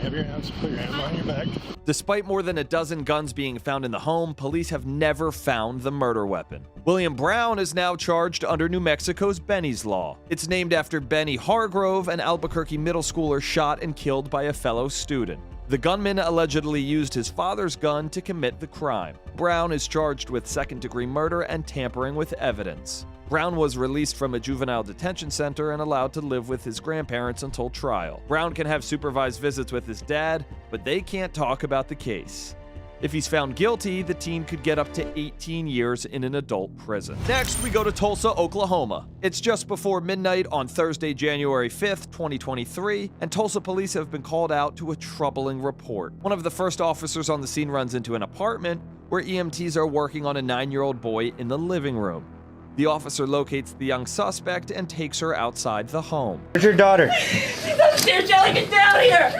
have your hands, put your hand behind your back. Despite more than a dozen guns being found in the home, police have never found the murder weapon. William Brown is now charged under New Mexico's Benny's Law. It's named after Benny Hargrove, an Albuquerque middle schooler shot and killed by a fellow student. The gunman allegedly used his father's gun to commit the crime. Brown is charged with second-degree murder and tampering with evidence. Brown was released from a juvenile detention center and allowed to live with his grandparents until trial. Brown can have supervised visits with his dad, but they can't talk about the case. If he's found guilty, the teen could get up to 18 years in an adult prison. Next, we go to Tulsa, Oklahoma. It's just before midnight on Thursday, January 5th, 2023, and Tulsa police have been called out to a troubling report. One of the first officers on the scene runs into an apartment where EMTs are working on a 9-year-old boy in the living room. The officer locates the young suspect and takes her outside the home. Where's your daughter? She's upstairs, Jelly, get down here!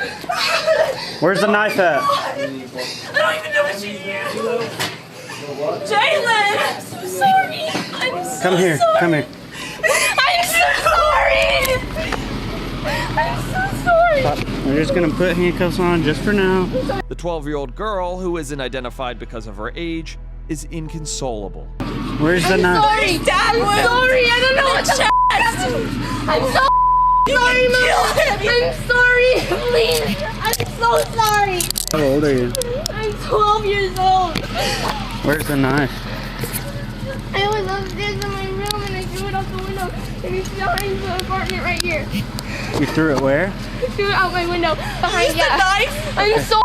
Where's the knife at? I don't even know what she used. Jalen, I'm so sorry. I'm so Come here, sorry. come here. I'm so sorry. I'm so sorry. We're just gonna put handcuffs on just for now. The 12-year-old girl, who isn't identified because of her age, is inconsolable. Where's the I'm knife? sorry, Dad. I'm sorry. I don't know what to I'm so sorry, Mom. I'm sorry. Please. I'm so sorry. How old are you? I'm 12 years old. Where's the knife? I was upstairs in my room and I threw it out the window and it's behind the apartment right here. You threw it where? I threw it out my window behind the knife. I'm so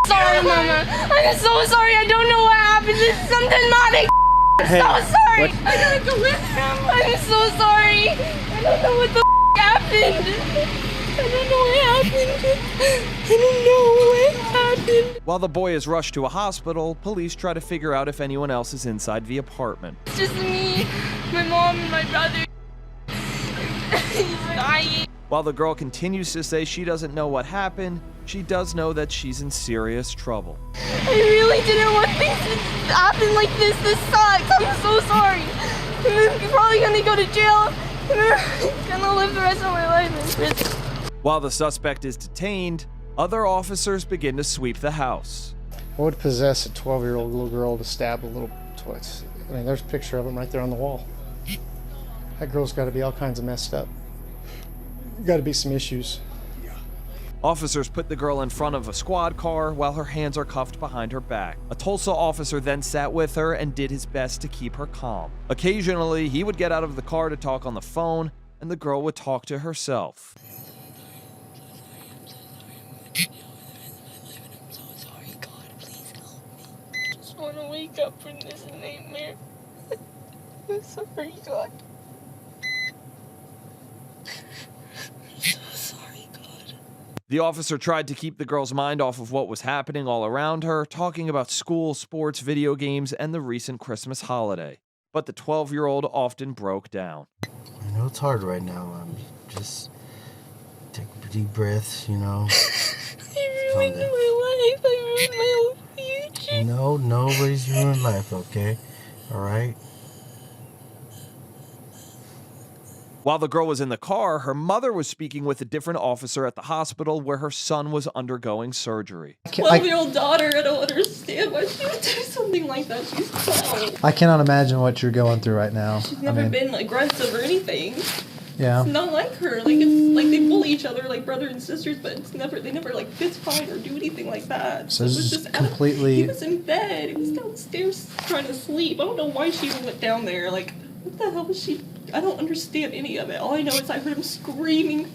sorry, Mama. I'm so sorry. I don't know what happened. It's something not. Hey, I'm so sorry. what? I gotta go with him. I'm so sorry. I don't know what the happened. I don't know what happened. I don't know what happened. While the boy is rushed to a hospital, police try to figure out if anyone else is inside the apartment. It's just me, my mom, and my brother. He's dying. While the girl continues to say she doesn't know what happened, she does know that she's in serious trouble. I really didn't want things to happen like this. This sucks. I'm so sorry. I'm probably gonna go to jail. I'm gonna live the rest of my life in prison. While the suspect is detained, other officers begin to sweep the house. What would possess a 12-year-old little girl to stab a little toy? I mean, there's a picture of him right there on the wall. That girl's got to be all kinds of messed up. Got to be some issues. Officers put the girl in front of a squad car while her hands are cuffed behind her back. A Tulsa officer then sat with her and did his best to keep her calm. Occasionally, he would get out of the car to talk on the phone, and the girl would talk to herself. I just want to wake up from this nightmare. I'm sorry, God. I'm so sorry, God. The officer tried to keep the girl's mind off of what was happening all around her, talking about school, sports, video games, and the recent Christmas holiday. But the 12-year-old often broke down. I know it's hard right now. I'm just take deep breaths, you know. I ruined my life. I ruined my whole future. No, nobody's ruined life, okay? All right? While the girl was in the car, her mother was speaking with a different officer at the hospital where her son was undergoing surgery. 12-year-old daughter, I don't understand why she would do something like that. She's 12. I cannot imagine what you're going through right now. She's never been aggressive or anything. Yeah. It's not like her. Like it's like they bully each other like brother and sisters, but they never like fist fight or do anything like that. So It this was is just completely. He was in bed. He was downstairs trying to sleep. I don't know why she even went down there. Like, what the hell was she? I don't understand any of it. All I know is I heard him screaming.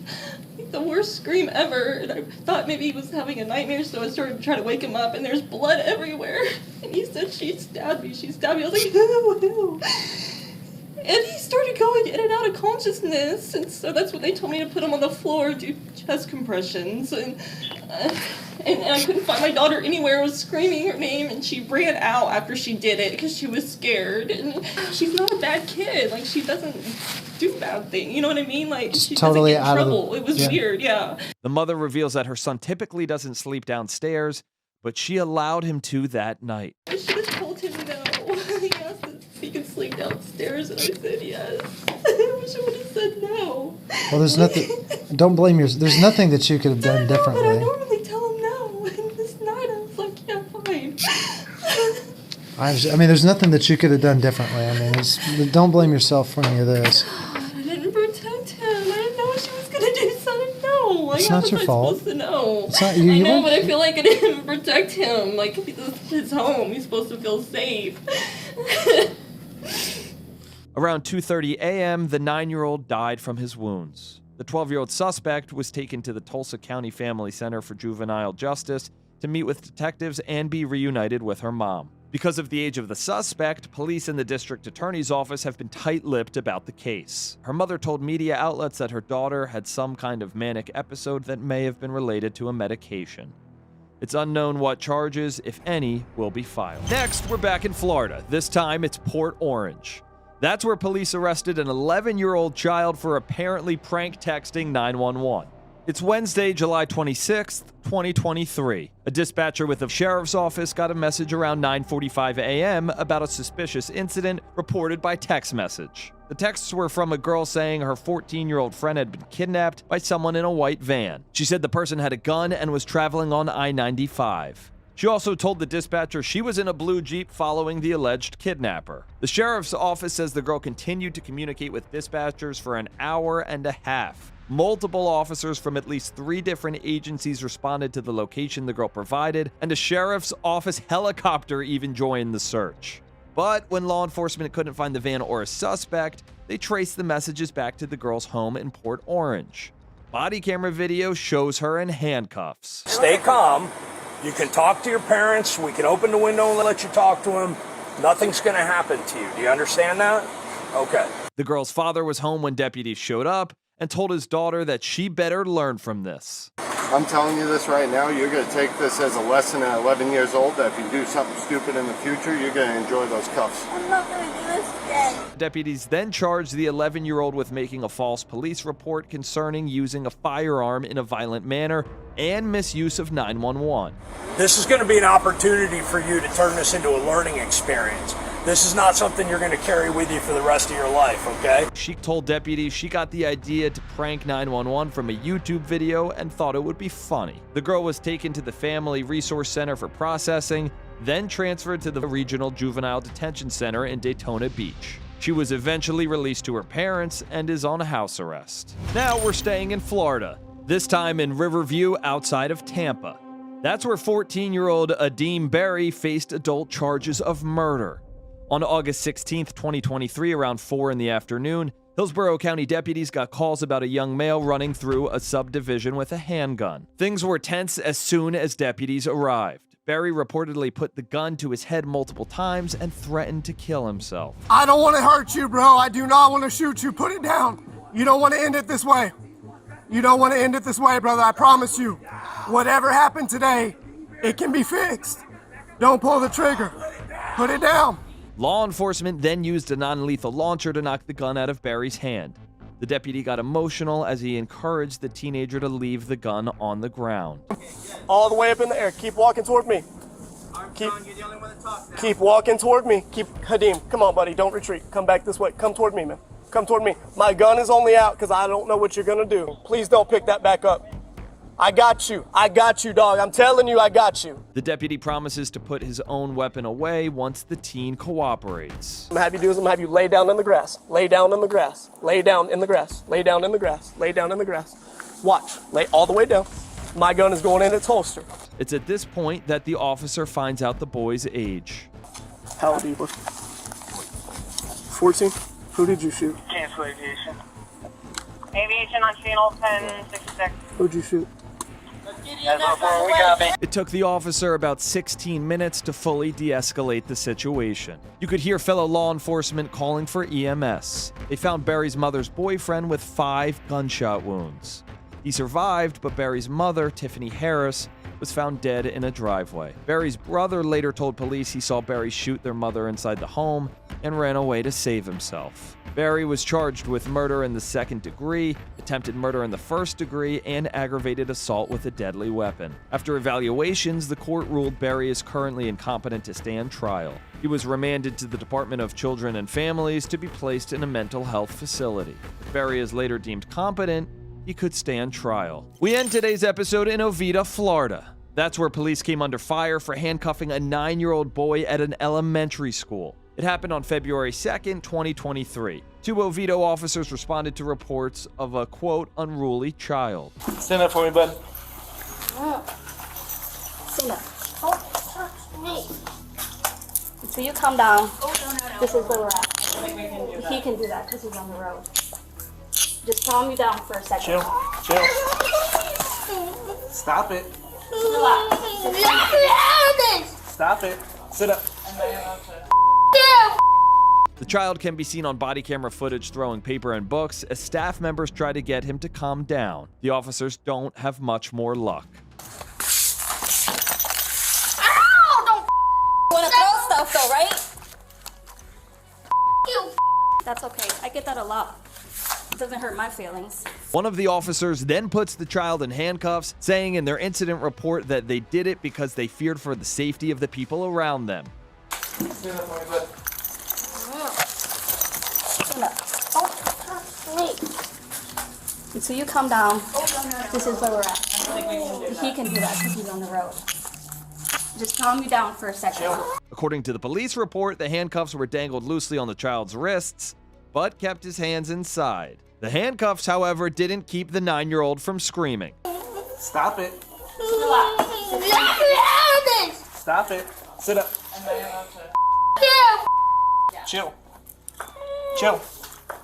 the worst scream ever, and I thought maybe he was having a nightmare, so I started to try to wake him up, and there's blood everywhere. And he said, she stabbed me, she stabbed me. I was like, ew. And he started going in and out of consciousness, and so that's when they told me to put him on the floor and do chest compressions, and I couldn't find my daughter anywhere. I was screaming her name, and she ran out after she did it because she was scared. And she's not a bad kid. Like, she doesn't do bad things. You know what I mean? Like, she totally doesn't get in out of trouble. the- It was yeah. weird, yeah. The mother reveals that her son typically doesn't sleep downstairs, but she allowed him to that night. I should have told him no. He asked if he could sleep downstairs, and I said yes. I wish I would have said no. Well, there's nothing. Don't blame yourself. There's nothing that you could have done But I differently. normally tell him no, and this night I was like, yeah, fine. I mean, there's nothing that you could have done differently. I mean, don't blame yourself for any of this. I didn't protect him. I didn't know she was gonna do something. No, like, It's how not was your I fault. supposed to know? It's not you. I You know, weren't- but I feel like I didn't protect him. Like, this is his home. He's supposed to feel safe. Around 2:30 a.m., the 9-year-old died from his wounds. The 12-year-old suspect was taken to the Tulsa County Family Center for Juvenile Justice to meet with detectives and be reunited with her mom. Because of the age of the suspect, police and the district attorney's office have been tight-lipped about the case. Her mother told media outlets that her daughter had some kind of manic episode that may have been related to a medication. It's unknown what charges, if any, will be filed. Next, we're back in Florida. This time, it's Port Orange. That's where police arrested an 11-year-old child for apparently prank texting 911. It's Wednesday, July 26th, 2023. A dispatcher with the sheriff's office got a message around 9:45 a.m. about a suspicious incident reported by text message. The texts were from a girl saying her 14-year-old friend had been kidnapped by someone in a white van. She said the person had a gun and was traveling on I-95. She also told the dispatcher she was in a blue Jeep following the alleged kidnapper. The sheriff's office says the girl continued to communicate with dispatchers for an hour and a half. Multiple officers from at least 3 different agencies responded to the location the girl provided, and a sheriff's office helicopter even joined the search. But when law enforcement couldn't find the van or a suspect, they traced the messages back to the girl's home in Port Orange. Body camera video shows her in handcuffs. Stay calm. You can talk to your parents. We can open the window and let you talk to them. Nothing's going to happen to you. Do you understand that? Okay. The girl's father was home when deputies showed up and told his daughter that she better learn from this. I'm telling you this right now, you're going to take this as a lesson at 11 years old, that if you do something stupid in the future, you're going to enjoy those cuffs. I'm not going to do this again. Deputies then charged the 11-year-old with making a false police report concerning using a firearm in a violent manner and misuse of 911. This is going to be an opportunity for you to turn this into a learning experience. This is not something you're going to carry with you for the rest of your life, okay? She told deputies she got the idea to prank 911 from a YouTube video and thought it would be funny. The girl was taken to the Family Resource Center for processing, then transferred to the Regional Juvenile Detention Center in Daytona Beach. She was eventually released to her parents and is on house arrest. Now we're staying in Florida, this time in Riverview outside of Tampa. That's where 14-year-old Adeem Berry faced adult charges of murder. On August 16, 2023, around 4 in the afternoon, Hillsborough County deputies got calls about a young male running through a subdivision with a handgun. Things were tense as soon as deputies arrived. Berry reportedly put the gun to his head multiple times and threatened to kill himself. I don't want to hurt you, bro. I do not want to shoot you. Put it down. You don't want to end it this way. You don't want to end it this way, brother. I promise you. Whatever happened today, it can be fixed. Don't pull the trigger. Put it down. Law enforcement then used a non-lethal launcher to knock the gun out of Berry's hand. The deputy got emotional as he encouraged the teenager to leave the gun on the ground. All the way up in the air. Keep walking toward me. Keep walking toward me. Hadim, come on, buddy. Don't retreat. Come back this way. Come toward me, man. Come toward me. My gun is only out because I don't know what you're going to do. Please don't pick that back up. I got you. I got you, dog. I'm telling you, I got you. The deputy promises to put his own weapon away once the teen cooperates. I'm have you do is I'm have you lay down in the grass. Lay down in the grass. Lay down in the grass. Lay down in the grass. Lay down in the grass. Watch. Lay all the way down. My gun is going in its holster. It's at this point that the officer finds out the boy's age. How old are you, boy? 14? Who did you shoot? Cancel aviation. Aviation on channel 1066. Who'd you shoot? It took the officer about 16 minutes to fully de-escalate the situation. You could hear fellow law enforcement calling for EMS. They found Barry's mother's boyfriend with 5 gunshot wounds. He survived, but Barry's mother, Tiffany Harris, was found dead in a driveway. Barry's brother later told police he saw Barry shoot their mother inside the home and ran away to save himself. Barry was charged with murder in the 2nd degree, attempted murder in the 1st degree, and aggravated assault with a deadly weapon. After evaluations, the court ruled Barry is currently incompetent to stand trial. He was remanded to the Department of Children and Families to be placed in a mental health facility. If Barry is later deemed competent, he could stand trial. We end today's episode in Oviedo, Florida. That's where police came under fire for handcuffing a 9-year-old boy at an elementary school. It happened on February 2nd, 2023. 2 Oviedo officers responded to reports of a, quote, unruly child. Stand up for me, bud. Stand up. Oh, me. So you calm down. This is where we're at. He can do that because he's on the road. Just calm you down for a second. Chill. Stop it. Stop it. Sit up. The child can be seen on body camera footage throwing paper and books as staff members try to get him to calm down. The officers don't have much more luck. Ow! Don't want to throw stuff though, right? You. That's okay. I get that a lot. It doesn't hurt my feelings. One of the officers then puts the child in handcuffs, saying in their incident report that they did it because they feared for the safety of the people around them. Stand up for me, bud. So you calm down. This is where we're at. He can do that because he's on the road. Just calm you down for a second. According to the police report, the handcuffs were dangled loosely on the child's wrists, but kept his hands inside. The handcuffs, however, didn't keep the 9-year-old from screaming. Stop it. Stop it. Sit up. Chill.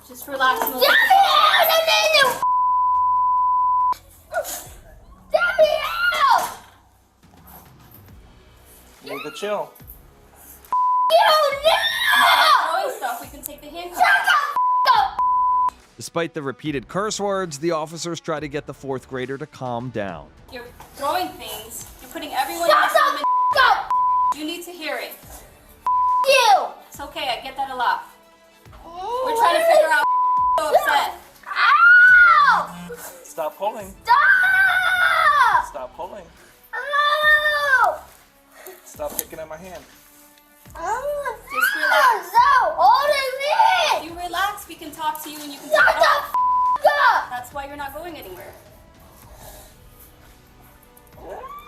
Just relax and You need to chill. throwing stuff, we can take the handcuffs. Despite the repeated curse words, the officers try to get the 4th grader to calm down. You're throwing things. You're putting everyone in this room in. You need to hear it. You. It's okay. I get that a lot. We're trying to figure out so upset. Ow! Stop pulling. Stop! Stop pulling. Ow! Stop kicking at my hand. Just relax. No, holding me. You relax. We can talk to you and you can take it off. That's why you're not going anywhere.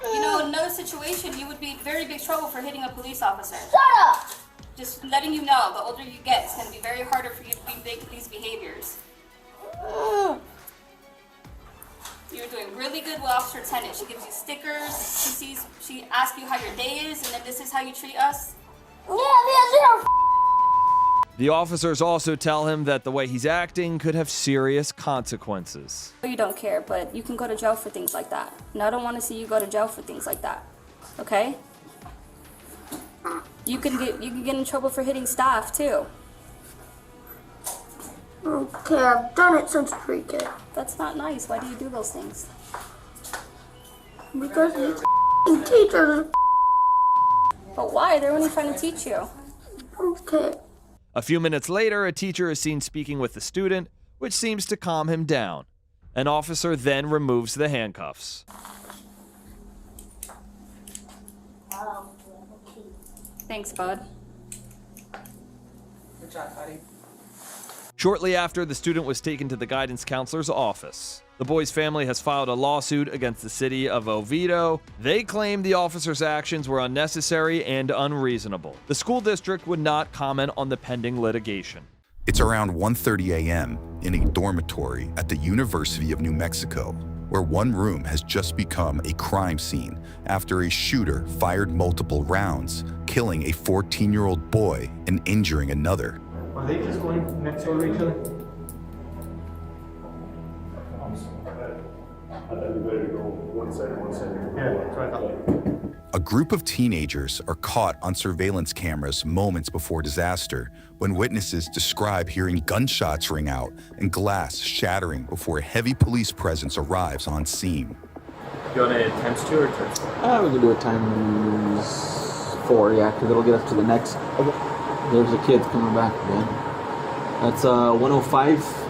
You know, in another situation, you would be in very big trouble for hitting a police officer. Shut up! Just letting you know, the older you get, it's going to be very harder for you to be big these behaviors. You're doing really good with Officer Tennant. She gives you stickers, she asks you how your day is, and then this is how you treat us. The officers also tell him that the way he's acting could have serious consequences. You don't care, but you can go to jail for things like that. And I don't want to see you go to jail for things like that. Okay? You can get in trouble for hitting staff too. Okay, I've done it since pre-K. That's not nice. Why do you do those things? Because these teachers. But why? They're only trying to teach you. Okay. A few minutes later, a teacher is seen speaking with the student, which seems to calm him down. An officer then removes the handcuffs. Thanks, bud. Good job, buddy. Shortly after, the student was taken to the guidance counselor's office. The boy's family has filed a lawsuit against the city of Oviedo. They claim the officer's actions were unnecessary and unreasonable. The school district would not comment on the pending litigation. It's around 1:30 a.m. in a dormitory at the University of New Mexico, where one room has just become a crime scene after a shooter fired multiple rounds, killing a 14-year-old boy and injuring another. Are they just going next door to each other? A group of teenagers are caught on surveillance cameras moments before disaster when witnesses describe hearing gunshots ring out and glass shattering before a heavy police presence arrives on scene. You want to times 2 or times 4? We can do it times 4, yeah, because it'll get us to the next. There's the kids coming back again. That's 105.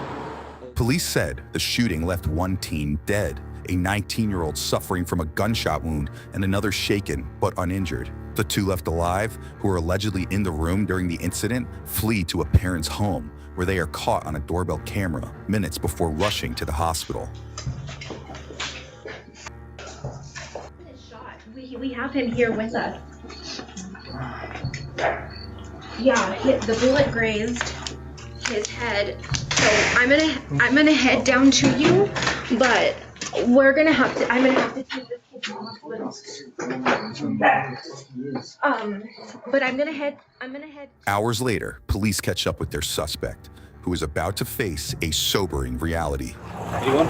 Police said the shooting left one teen dead, a 19-year-old suffering from a gunshot wound and another shaken but uninjured. The two left alive, who were allegedly in the room during the incident, flee to a parent's home, where they are caught on a doorbell camera minutes before rushing to the hospital. We have him here with us. Yeah, the bullet grazed his head. So I'm gonna head down to you, but I'm gonna have to take this kid to the hospital. But I'm gonna head. Hours later, police catch up with their suspect, who is about to face a sobering reality. Anyone?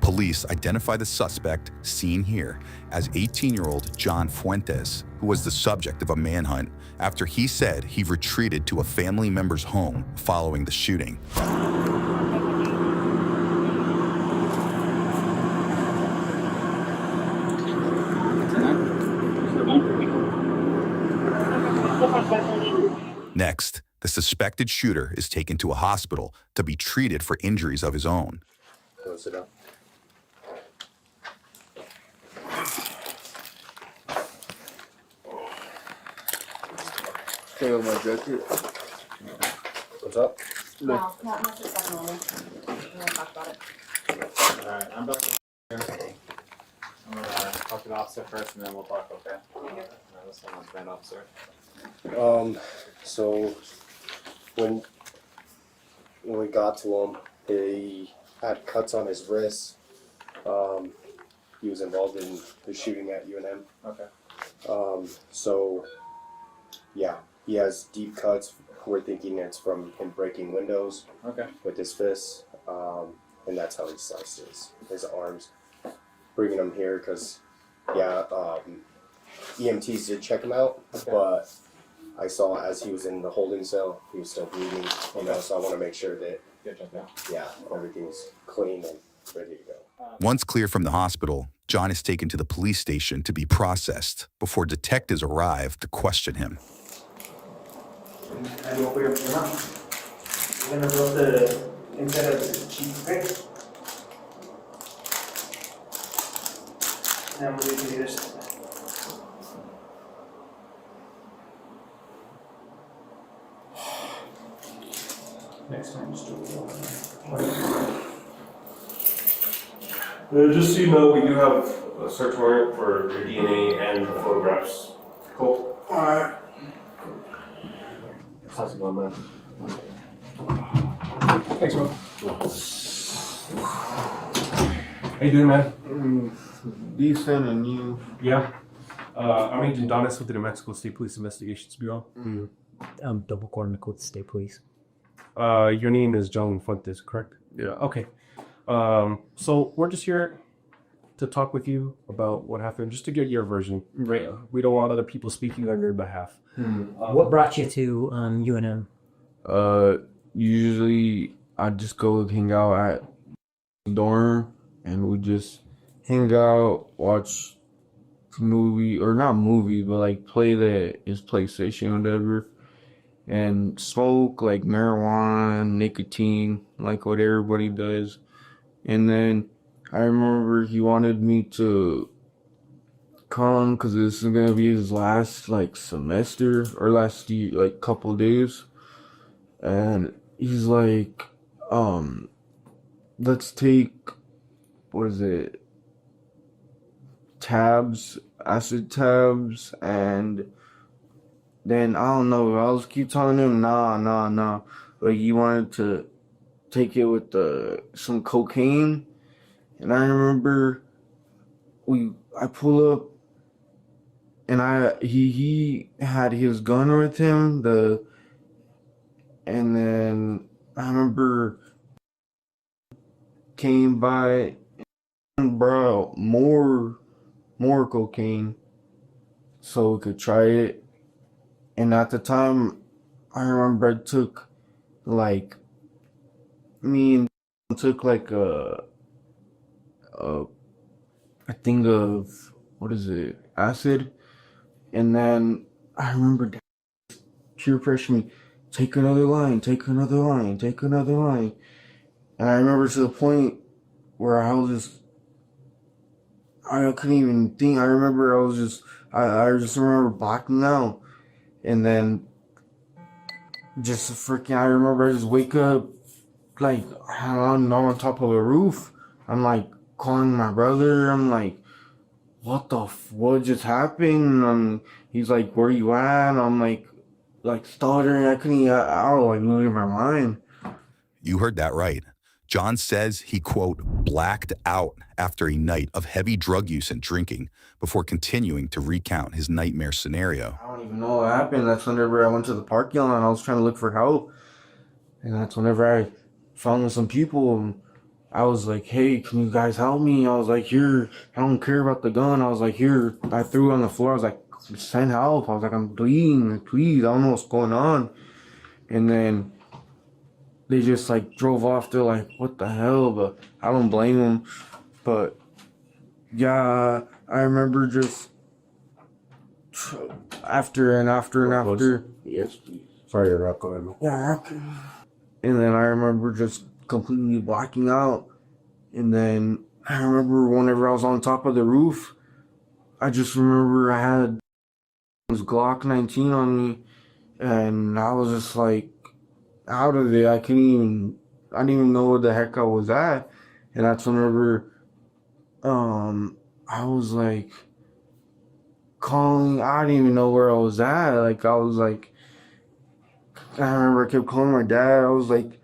Police identify the suspect, seen here, as 18-year-old John Fuentes, who was the subject of a manhunt after he said he retreated to a family member's home following the shooting. Next, the suspected shooter is taken to a hospital to be treated for injuries of his own. Sit down. Stay with my jacket. What's up? No, not much is going on. We're gonna talk about it. Alright, I'm back here. I'm gonna talk to the officer first and then we'll talk, okay? This one's band officer. So when we got to him, he had cuts on his wrists. He was involved in the shooting at UNM. Okay. So yeah, he has deep cuts. We're thinking it's from him breaking windows with his fists, and that's how he sliced his arms. Bringing him here because, EMTs did check him out, but I saw as he was in the holding cell, he was still bleeding, so I want to make sure that, everything's clean and ready to go. Once clear from the hospital, John is taken to the police station to be processed before detectives arrive to question him. And you open your mouth. You're gonna rub the inside of the cheek, okay? Now I'm gonna do this. Next time, just do it. Just so you know, we do have a search warrant for your DNA and the photographs. Cool. Alright. How's it going, man? Thanks, bro. How you doing, man? Decent, and you? Yeah. I'm Agent Donis with the New Mexico State Police Investigations Bureau. Double Cormac with the State Police. Your name is John Fuentes, correct? Yeah. Okay. So we're just here to talk with you about what happened, just to get your version. Right. We don't want other people speaking on your behalf. What brought you to UNM? Usually I just go hang out at the dorm, and we just hang out, watch movie, or not movie, but like play his PlayStation or whatever, and smoke like marijuana, nicotine, like what everybody does. And then I remember he wanted me to come because this is gonna be his last like semester or last year, like couple days, and he's like, let's take, what is it, acid tabs, and then I don't know, I was keep telling him nah, but he wanted to take it with some cocaine. And I remember I pull up and he had his gun with him. And then I remember came by and brought more cocaine so we could try it. And at the time, I remember I took like me and took like a thing of what is it, acid, and then I remember peer pressure me, take another line, take another line, take another line, and I remember to the point where I was just I couldn't even think. I remember I was just I just remember blacking out, and then just freaking. I remember I just wake up like I'm on top of a roof. I'm like calling my brother. I'm like, what just happened? He's like, where you at? I'm like stuttering. I couldn't even, I was like losing my mind. You heard that right. John says he, quote, blacked out after a night of heavy drug use and drinking before continuing to recount his nightmare scenario. I don't even know what happened. That's whenever I went to the parking lot and I was trying to look for help. And that's whenever I found some people. And I was like, hey, can you guys help me? I was like, here, I don't care about the gun. I was like, here, I threw it on the floor. I was like, send help. I was like, I'm bleeding, please. I don't know what's going on. And then they just like drove off. They're like, what the hell? But I don't blame them. But yeah, I remember just after. Yes, please. Sorry to interrupt. Go ahead. Yeah. And then I remember just completely blacking out. And then I remember whenever I was on top of the roof, I just remember I had this Glock 19 on me, and I was just like out of it. I didn't even know where the heck I was at. And that's whenever I was like calling. I didn't even know where I was at. Like I was like, I remember I kept calling my dad. I was like,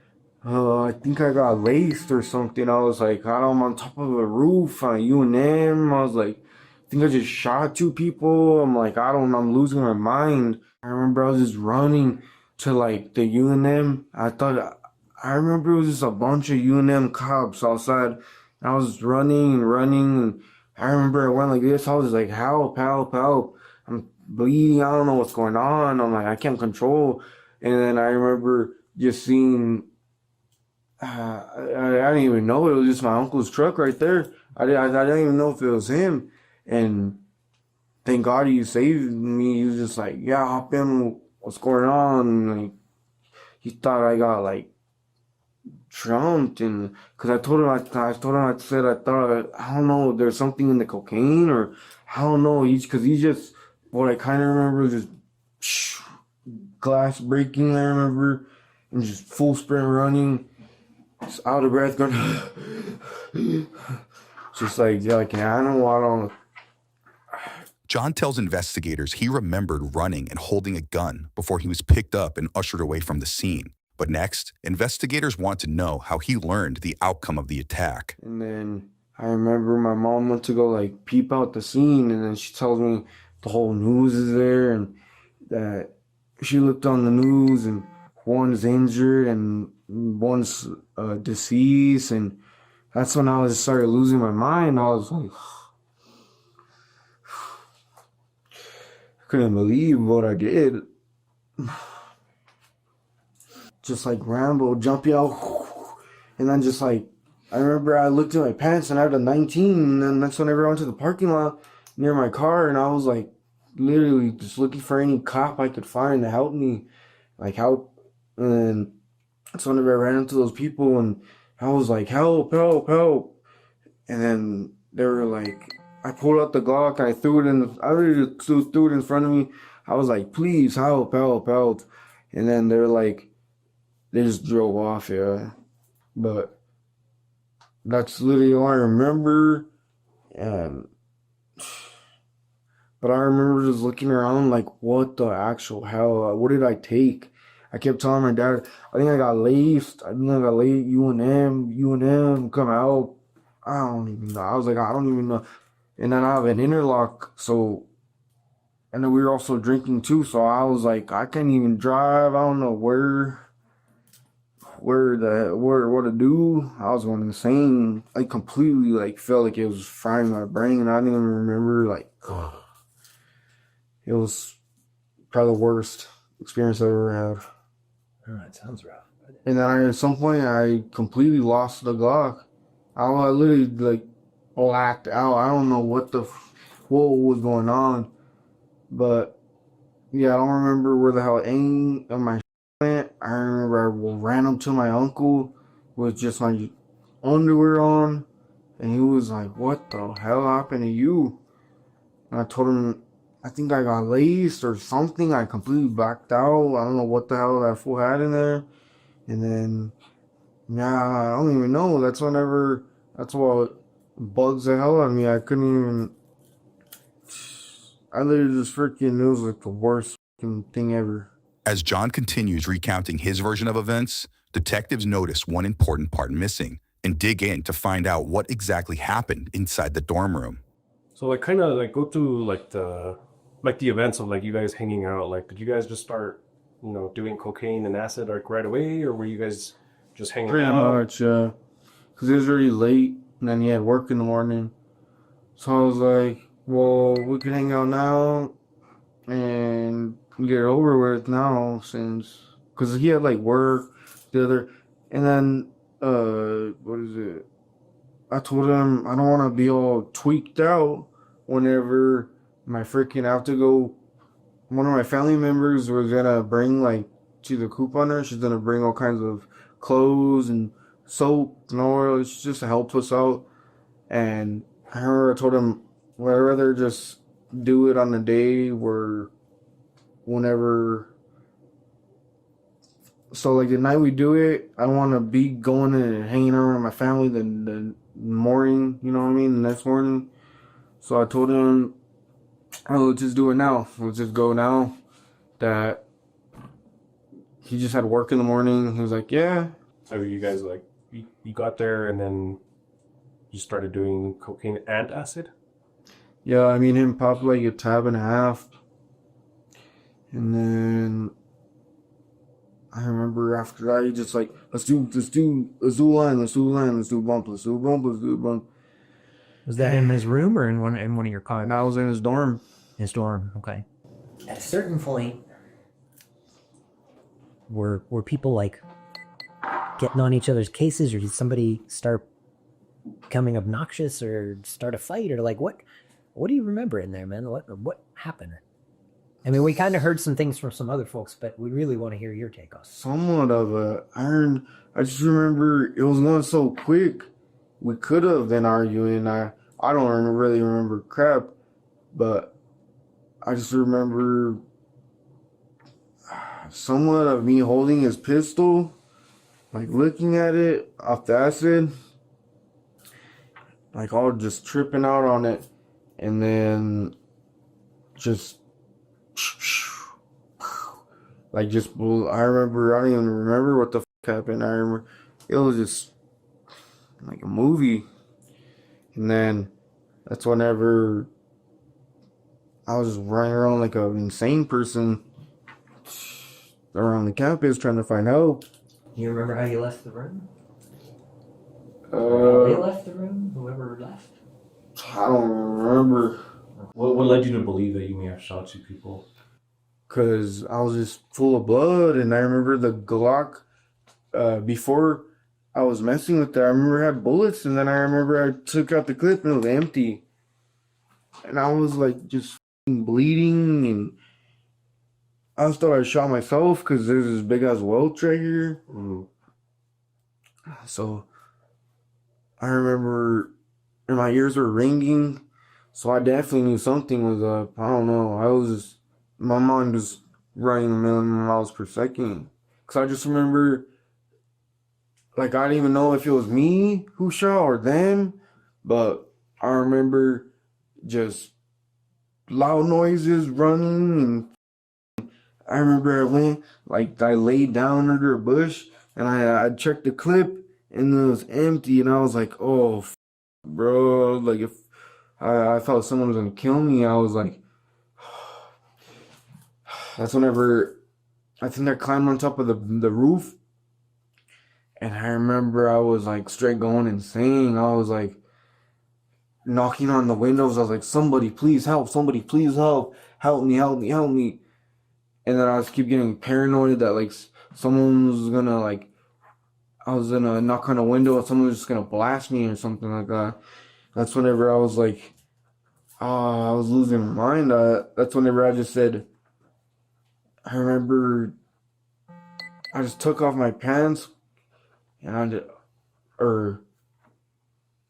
I think I got laced or something. I was like, I'm on top of a roof on UNM. I was like, I think I just shot 2 people. I'm like, I'm losing my mind. I remember I was just running to like the UNM. I remember it was just a bunch of UNM cops outside. I was running and running. And I remember I went like this. I was just like, help, help, help. I'm bleeding. I don't know what's going on. I'm like, I can't control. And then I remember just seeing, I didn't even know it was just my uncle's truck right there. I didn't even know if it was him. And thank God he saved me. He was just like, yeah, hop in. What's going on? And like, he thought I got like trumped, and because I told him, I thought, I don't know, there's something in the cocaine, or I don't know. Because he just, what I kind of remember was just glass breaking. I remember, and just full sprint running. Just out of breath, going, just like, yeah, like an animal. I don't. John tells investigators he remembered running and holding a gun before he was picked up and ushered away from the scene. But next, investigators want to know how he learned the outcome of the attack. And then I remember my mom went to go like peep out the scene, and then she tells me the whole news is there, and that she looked on the news and one's injured and one's deceased, and that's when I started losing my mind. I was like, I couldn't believe what I did. Just like Rambo, jumping out, and then just like, I remember I looked at my pants and I had a 19, and then that's whenever I went to the parking lot near my car, and I was like, literally just looking for any cop I could find to help me, like help. And then that's whenever I ran into those people, and I was like, help, help, help. And then they were like, I pulled out the Glock, I threw it I literally threw it in front of me. I was like, please help, help, help. And then they're like, they just drove off, yeah. But that's literally all I remember. And but I remember just looking around like, what the actual hell? What did I take? I kept telling my dad, I think I got laced. I think I got laced. UNM, come out. I don't even know. I was like, I don't even know. And then I have an interlock, so and then we were also drinking too. So I was like, I can't even drive. I don't know what to do. I was going insane. I completely like felt like it was frying my brain, and I didn't even remember like. It was probably the worst experience I've ever had. Oh, that sounds rough. And then at some point, I completely lost the Glock. I literally like blacked out. I don't know what was going on, but yeah, I don't remember where the hell any of my went. I remember I ran up to my uncle with just my underwear on, and he was like, "What the hell happened to you?" And I told him, I think I got laced or something. I completely blacked out. I don't know what the hell that fool had in there. And then, yeah, I don't even know. That's what bugs the hell out of me. I literally just freaking, it was like the worst fucking thing ever. As John continues recounting his version of events, detectives notice one important part missing and dig in to find out what exactly happened inside the dorm room. So like kind of like go through like the events of like you guys hanging out. Like, did you guys just start, doing cocaine and acid like right away, or were you guys just hanging Pretty out? much, yeah. Because it was already late, and then he had work in the morning. So I was like, well, we could hang out now and get it over with now, because he had like work and then what is it? I told him I don't want to be all tweaked out whenever I have to go. One of my family members was gonna bring like, she's a couponer. She's gonna bring all kinds of clothes and soap and oil. It's just to help us out. And I remember I told him, well, I'd rather just do it on the day so like the night we do it, I don't want to be going and hanging around with my family the morning, you know what I mean, the next morning. So I told him, oh, let's just do it now. Let's just go now. That he just had work in the morning. He was like, yeah. So you guys like, you got there and then you started doing cocaine and acid? Yeah, I mean, him popped like a tab and a half. And then I remember after that, he just like, let's do line, let's do bump. Was that in his room or in one of your cars? I was in his dorm. His dorm, okay. At a certain point, were people like getting on each other's cases, or did somebody start becoming obnoxious or start a fight, or like what do you remember in there, man? What happened? I mean, we kind of heard some things from some other folks, but we really want to hear your take on it. Somewhat of a iron. I just remember it was going so quick. We could have been arguing. I don't really remember crap, but I just remember somewhat of me holding his pistol, like looking at it off the acid, like all just tripping out on it, and then just like I remember, I don't even remember what the happened. I remember it was just like a movie. And then that's whenever I was just running around like an insane person around the campus trying to find help. You remember how you left the room? They left the room? Whoever left? I don't remember. What led you to believe that you may have shot two people? Because I was just full of blood, and I remember the Glock, before I was messing with it, I remember it had bullets, and then I remember I took out the clip and it was empty. And I was like just bleeding, and I just thought I shot myself because there's this big ass welt right here. So I remember, and my ears were ringing, so I definitely knew something was up. I don't know. My mind was running a million miles per second. Because I just remember, like, I didn't even know if it was me who shot or them, but I remember just loud noises running, and I remember I laid down under a bush, and I checked the clip, and it was empty, and I was like, oh, bro, like, if I thought someone was gonna kill me, I was like, That's whenever I think I climbed on top of the roof. And I remember I was like straight going insane. I was like knocking on the windows. I was like, somebody please help, somebody please help. Help me, help me, help me. And then I was keep getting paranoid that like someone was gonna like, I was gonna knock on a window and someone was just gonna blast me or something like that. That's whenever I was like, I was losing my mind. That's whenever I just said, I remember I just took off my pants and I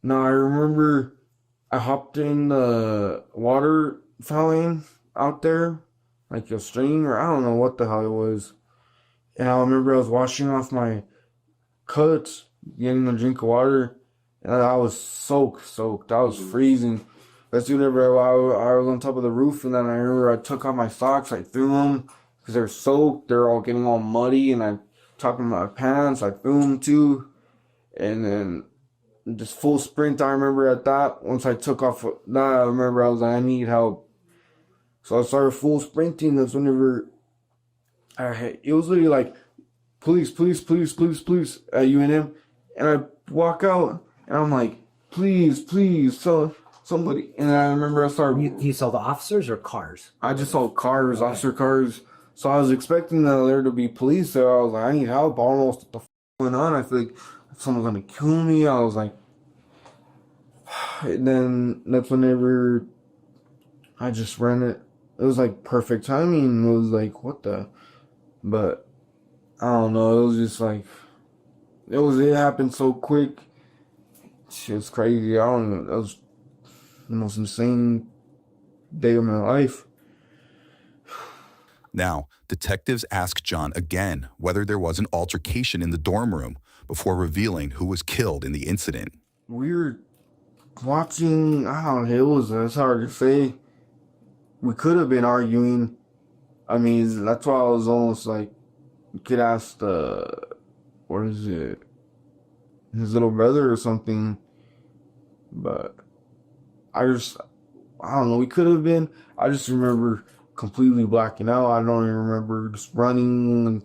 remember I hopped in the water fountain out there, like a stream, or I don't know what the hell it was. And I remember I was washing off my cuts, getting a drink of water, and I was soaked. I was freezing. That's whenever I was on top of the roof, and then I remember I took off my socks, I threw them, because they're soaked, they're all getting all muddy, and I took off my pants, I threw them too, and then just full sprint. I remember at that, once I took off that, I remember I was like, I need help. So I started full sprinting. That's whenever it was literally like, police, police, police, police, police at UNM. And I walk out and I'm like, please, please, so somebody. And I remember I started. You saw the officers or cars? I just saw cars, officer cars. So I was expecting there to be police there. I was like, I need help. I don't know what the f going on. I feel like someone's gonna kill me. I was like, and then that's whenever I just ran it. It was like perfect timing. It was like, what the? But I don't know. It was just like, it happened so quick. Shit was crazy. I don't know. That was the most insane day of my life. Now, detectives ask John again whether there was an altercation in the dorm room before revealing who was killed in the incident. We were watching, I don't know, it's hard to say. We could have been arguing. I mean, that's why I was almost like, you could ask what is it, his little brother or something. But I don't know, we could have been. I just remember completely blacking out. I don't even remember just running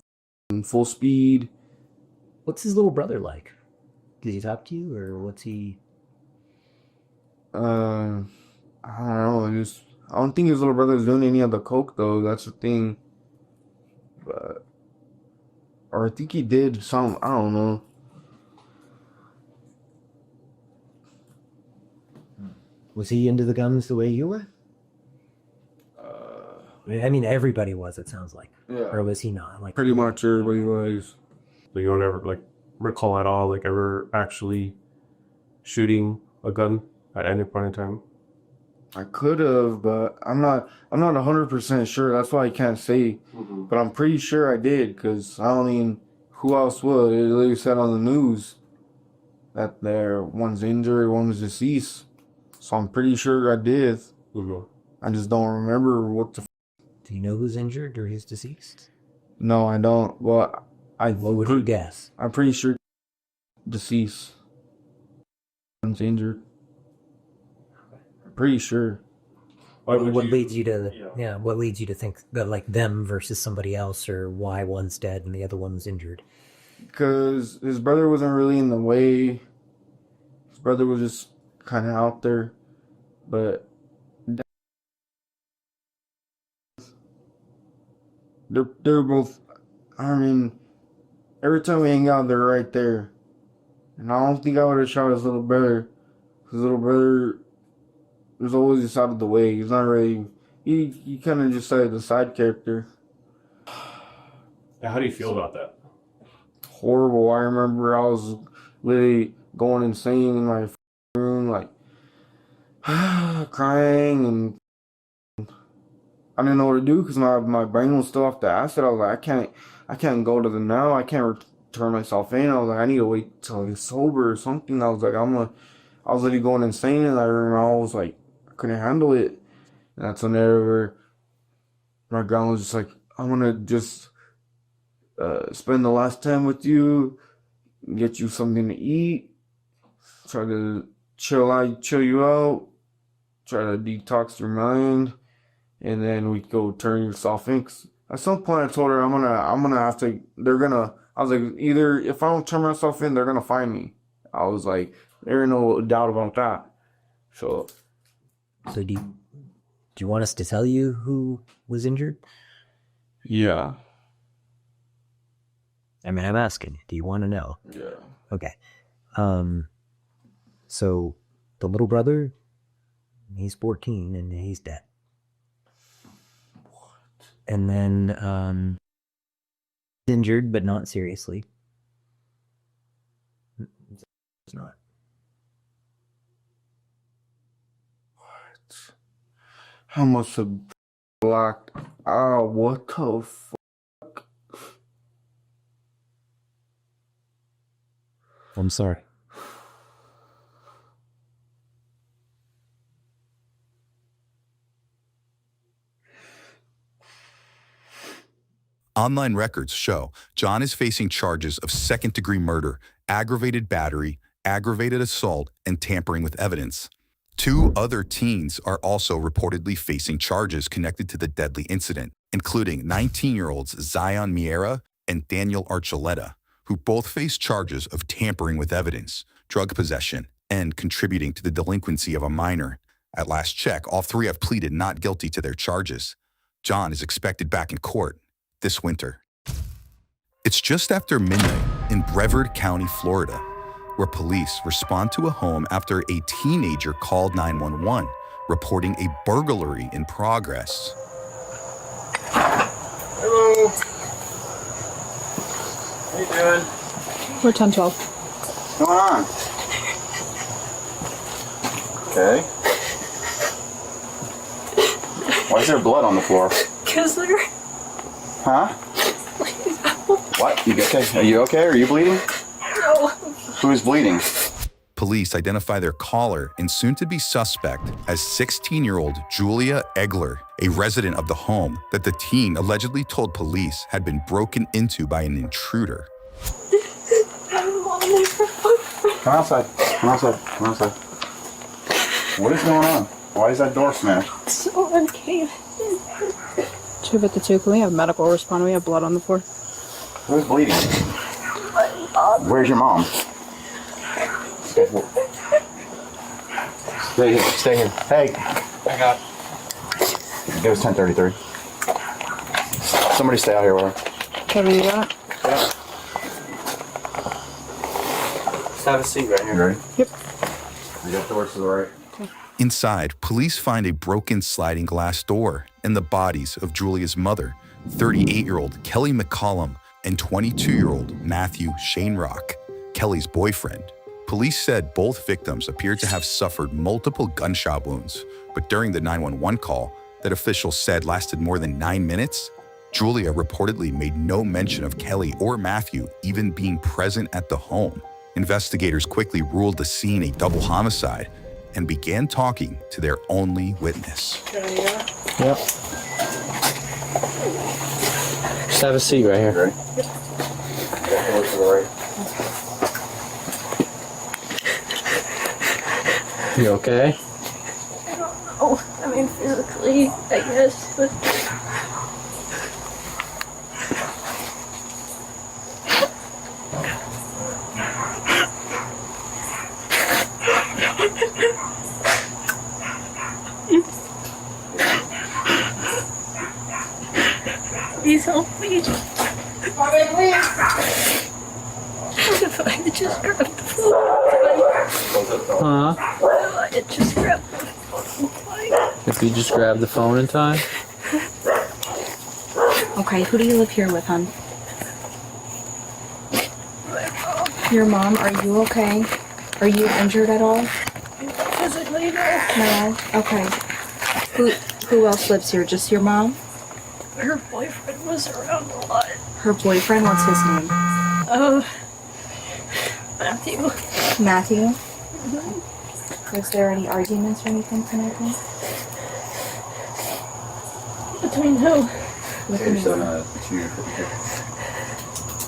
in full speed. What's his little brother like? Does he talk to you, or what's he? I don't know. I don't think his little brother's doing any of the coke though. That's the thing. Or I think he did some. I don't know. Was he into the guns the way you were? I mean, everybody was. It sounds like. Yeah. Or was he not? Like pretty much everybody was. So you don't ever like recall at all like ever actually shooting a gun at any point in time? I could have, but I'm not 100% sure. That's why I can't say. Mm-hmm. But I'm pretty sure I did, because I don't mean, who else would? It literally said on the news that one's injured, one's deceased. So I'm pretty sure I did. Mm-hmm. I just don't remember what the. Do you know who's injured or who's deceased? No, I don't. Well, what would you guess? I'm pretty sure deceased. One's injured. Pretty sure. What leads you to what leads you to think that like them versus somebody else, or why one's dead and the other one's injured? Because his brother wasn't really in the way. His brother was just kind of out there, but they're both. I mean, every time we hang out, they're right there, and I don't think I would have shot his little brother. His little brother was always just out of the way. He's not really. He kind of just like the side character. How do you feel about that? Horrible. I remember I was literally going insane in my room, like crying, and I didn't know what to do because my brain was still off the acid. I was like, I can't go to them now. I can't turn myself in. I was like, I need to wait till I get sober or something. I was like, I was literally going insane, and I remember I was like, I couldn't handle it. And that's whenever my grandma was just like, I'm gonna just spend the last time with you, get you something to eat, try to chill you out, try to detox your mind, and then we go turn yourself in. At some point, I told her I'm gonna have to. I was like, either if I don't turn myself in, they're gonna find me. I was like, there ain't no doubt about that. So do you want us to tell you who was injured? Yeah. I mean, I'm asking. Do you want to know? Yeah. Okay. So the little brother, he's 14 and he's dead. What? And then injured, but not seriously. It's not. What? How much have blocked? Oh, what the fuck? I'm sorry. Online records show John is facing charges of second-degree murder, aggravated battery, aggravated assault, and tampering with evidence. 2 other teens are also reportedly facing charges connected to the deadly incident, including 19-year-olds Zion Miera and Daniel Archuleta, who both face charges of tampering with evidence, drug possession, and contributing to the delinquency of a minor. At last check, all 3 have pleaded not guilty to their charges. John is expected back in court this winter. It's just after midnight in Brevard County, Florida, where police respond to a home after a teenager called 911, reporting a burglary in progress. Hello. How you doing? We're 1012. What's going on? Okay. Why is there blood on the floor? Because they're... Huh? What? You okay? Are you okay? Are you bleeding? No. Who's bleeding? Police identify their caller and soon-to-be suspect as 16-year-old Julia Egler, a resident of the home that the teen allegedly told police had been broken into by an intruder. Come outside. Come outside. Come outside. What is going on? Why is that door smashed? Someone came in. 252, can we have medical respond? We have blood on the floor. Who's bleeding? Where's your mom? Stay here. Stay here. Hey. I got. It was 10:33. Somebody stay out here with her. Kevin, you got it? Yeah. Just have a seat right here. You ready? Yep. You got doors to the right. Inside, police find a broken sliding glass door and the bodies of Julia's mother, 38-year-old Kelly McCollum, and 22-year-old Matthew Shanerock, Kelly's boyfriend. Police said both victims appeared to have suffered multiple gunshot wounds, but during the 911 call that officials said lasted more than 9 minutes, Julia reportedly made no mention of Kelly or Matthew even being present at the home. Investigators quickly ruled the scene a double homicide and began talking to their only witness. Yep. Just have a seat right here. Ready? Yep. Doors to the right. You okay? I don't know. I mean, physically, I guess, but... Please help me. Mommy, please. What if I just grabbed the phone? Huh? I just grabbed the phone. If you just grab the phone in time? Okay, who do you live here with, hon? Your mom, are you okay? Are you injured at all? Physically, no. No? Okay. Who else lives here? Just your mom? Her boyfriend was around a lot. Her boyfriend? What's his name? Matthew. Matthew? Mm-hmm. Was there any arguments or anything connected? Between who? With Okay, me. so,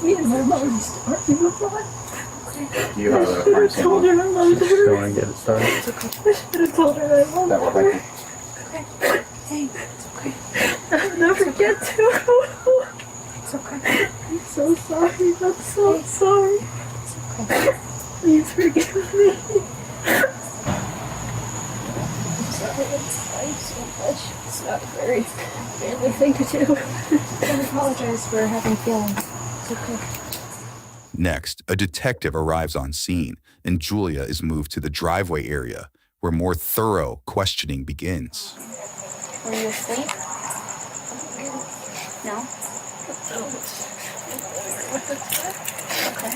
Me and my mom used to argue a lot. do you have a crime I scene? told her I loved her. Go and get it started. I should have told her I loved That her. will thank you. Okay. Hey, it's okay. I'll never get to. It's okay. I'm so sorry. I'm so sorry. It's okay. Please forgive me. I'm sorry. I'm trying so much. It's not a very manly thing to do. I apologize for having feelings. It's okay. Next, a detective arrives on scene, and Julia is moved to the driveway area, where more thorough questioning begins. Were you asleep? No? Okay.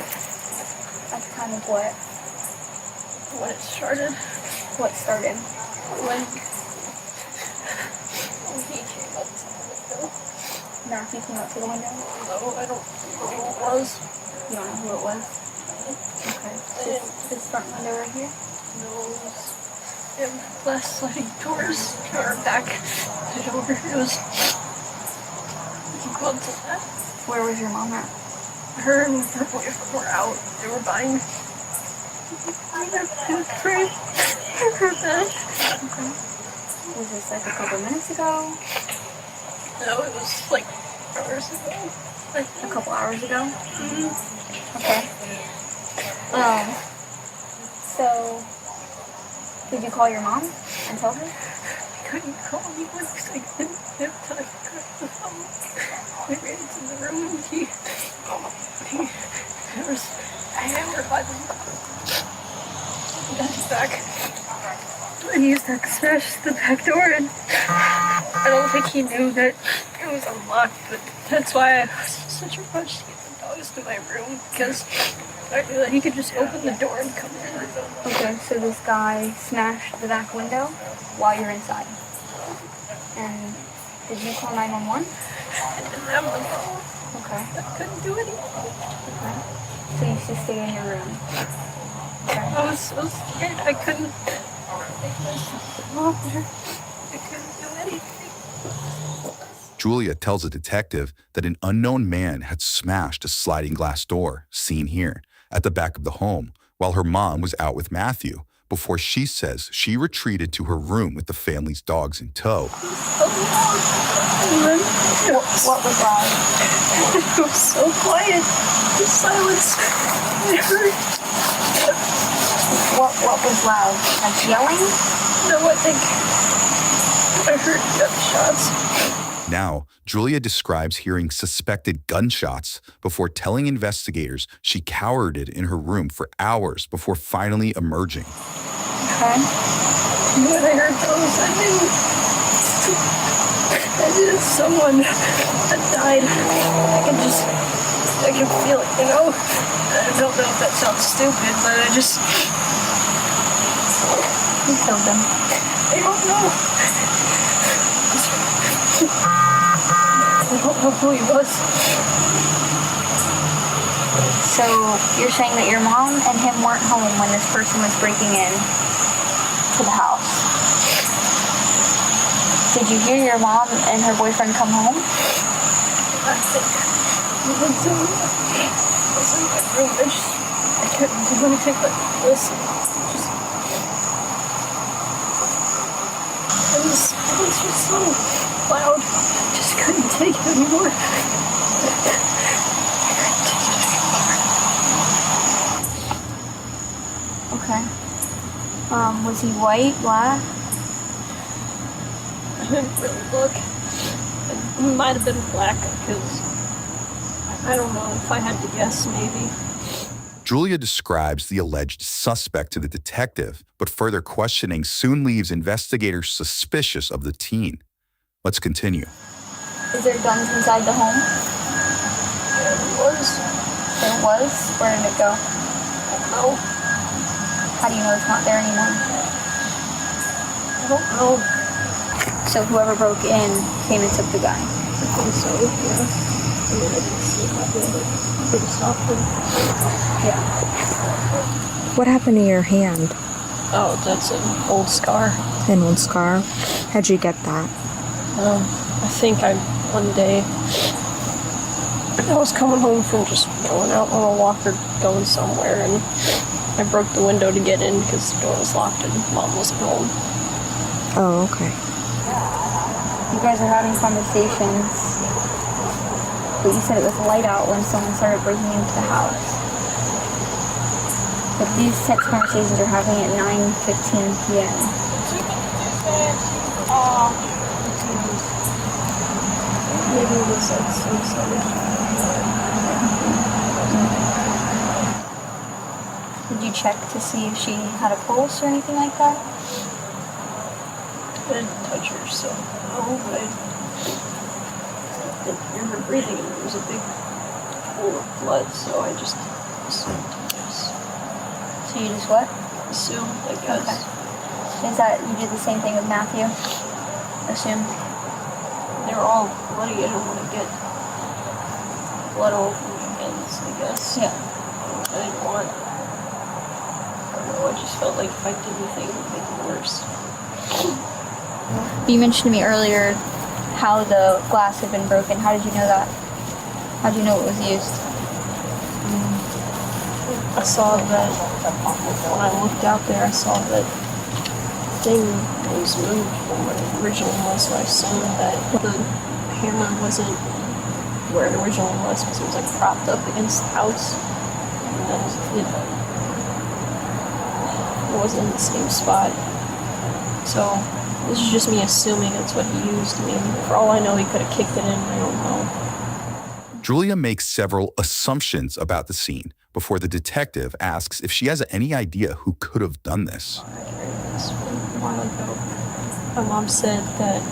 That's kind of what? When it started. What started? When he came up to the window. Matthew came up to the window? No, I don't know who it was. You don't know who it was? Okay. This front window right here? No, it was in glass sliding doors. Or back door. It was. You go up to that. Where was your mom at? Her and her boyfriend were out. They were buying. I prayed. I heard that. Okay. Was this like a couple minutes ago? No, it was like hours ago. Like a couple hours ago? Mm-hmm. Okay. So, did you call your mom and tell her? I couldn't call anyone because I didn't have time to grab the phone. I ran into the room and there was a hammer by the back. And he used that to smash the back door, and I don't think he knew that it was unlocked, but that's why I was in such a rush to get the dogs to my room, because I knew that he could just open the door and come in. Okay, so this guy smashed the back window while you're inside. And did you call 911? I didn't have the phone. Okay. I couldn't do anything. Okay. So you should stay in your room. Okay. I was so scared. I couldn't take myself off there. I couldn't do anything. Julia tells a detective that an unknown man had smashed a sliding glass door, seen here, at the back of the home, while her mom was out with Matthew, before she says she retreated to her room with the family's dogs in tow. What was loud? It was so quiet. The silence. I heard. What was loud? Like yelling? No, I heard gunshots. Now, Julia describes hearing suspected gunshots before telling investigators she cowered in her room for hours before finally emerging. Okay. When I heard those, I knew someone had died. I can feel it, you know? I don't know if that sounds stupid, but Who killed them? I don't know. I don't know who he was. So you're saying that your mom and him weren't home when this person was breaking in to the house. Did you hear your mom and her boyfriend come home? I think I was in my room. I couldn't do anything but listen. It was just so loud. I just couldn't take it anymore. Okay. Was he white, black? I didn't really look. It might have been black, because I don't know if I had to guess, maybe. Julia describes the alleged suspect to the detective, but further questioning soon leaves investigators suspicious of the teen. Let's continue. Is there guns inside the home? There was. There was? Where did it go? I don't know. How do you know it's not there anymore? I don't know. So whoever broke in came and took the guy? I think so, yeah. I mean, I didn't see it happen, but I could have stopped him. Yeah. What happened to your hand? Oh, that's an old scar. An old scar? How'd you get that? I think one day, I was coming home from just going out on a walk or going somewhere, and I broke the window to get in because the door was locked and Mom wasn't home. Oh, okay. You guys are having conversations, but you said it was light out when someone started breaking into the house. But these text conversations are happening at 9:15 p.m. Maybe it was like suicide. Did you check to see if she had a pulse or anything like that? I didn't touch her, so no, but I didn't hear her breathing, and there was a big pool of blood, so I just assumed. So you just what? Assumed, I guess. Okay. Is that, you did the same thing with Matthew? Assumed? They were all bloody. I don't want to get blood all over my hands, I guess. Yeah. I didn't want. I don't know, I just felt like if I did anything, it would make it worse. You mentioned to me earlier how the glass had been broken. How did you know that? How did you know it was used? I saw that when I looked out there, I saw that thing was moved from where it originally was, so I assumed that the hammer wasn't where it originally was because it was like propped up against the house. And it wasn't in the same spot. So this is just me assuming that's what he used. I mean, for all I know, he could have kicked it in. I don't know. Julia makes several assumptions about the scene before the detective asks if she has any idea who could have done this. A while ago, my mom said that.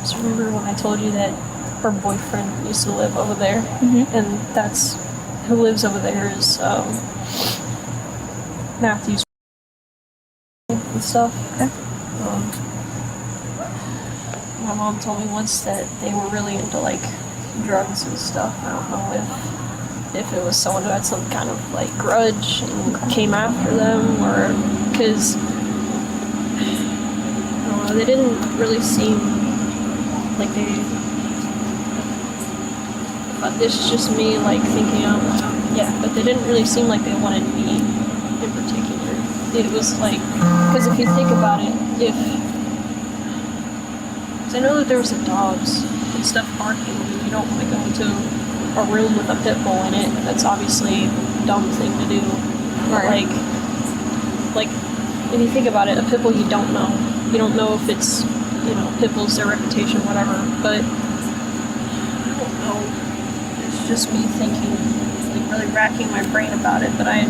So remember when I told you that her boyfriend used to live over there, and that's who lives over there is Matthew's and stuff. Okay. My mom told me once that they were really into like drugs and stuff. I don't know if it was someone who had some kind of like grudge and came after them, or because I don't know, they didn't really seem like they. But this is just me like thinking out loud. Yeah, but they didn't really seem like they wanted me in particular. It was like, because if you think about it, because I know that there was the dogs and stuff barking, and you don't want to go into a room with a pit bull in it. That's obviously a dumb thing to do. Right. Like if you think about it, a pit bull you don't know. You don't know if it's, pit bulls, their reputation, whatever. But I don't know. It's just me thinking, like really racking my brain about it. But I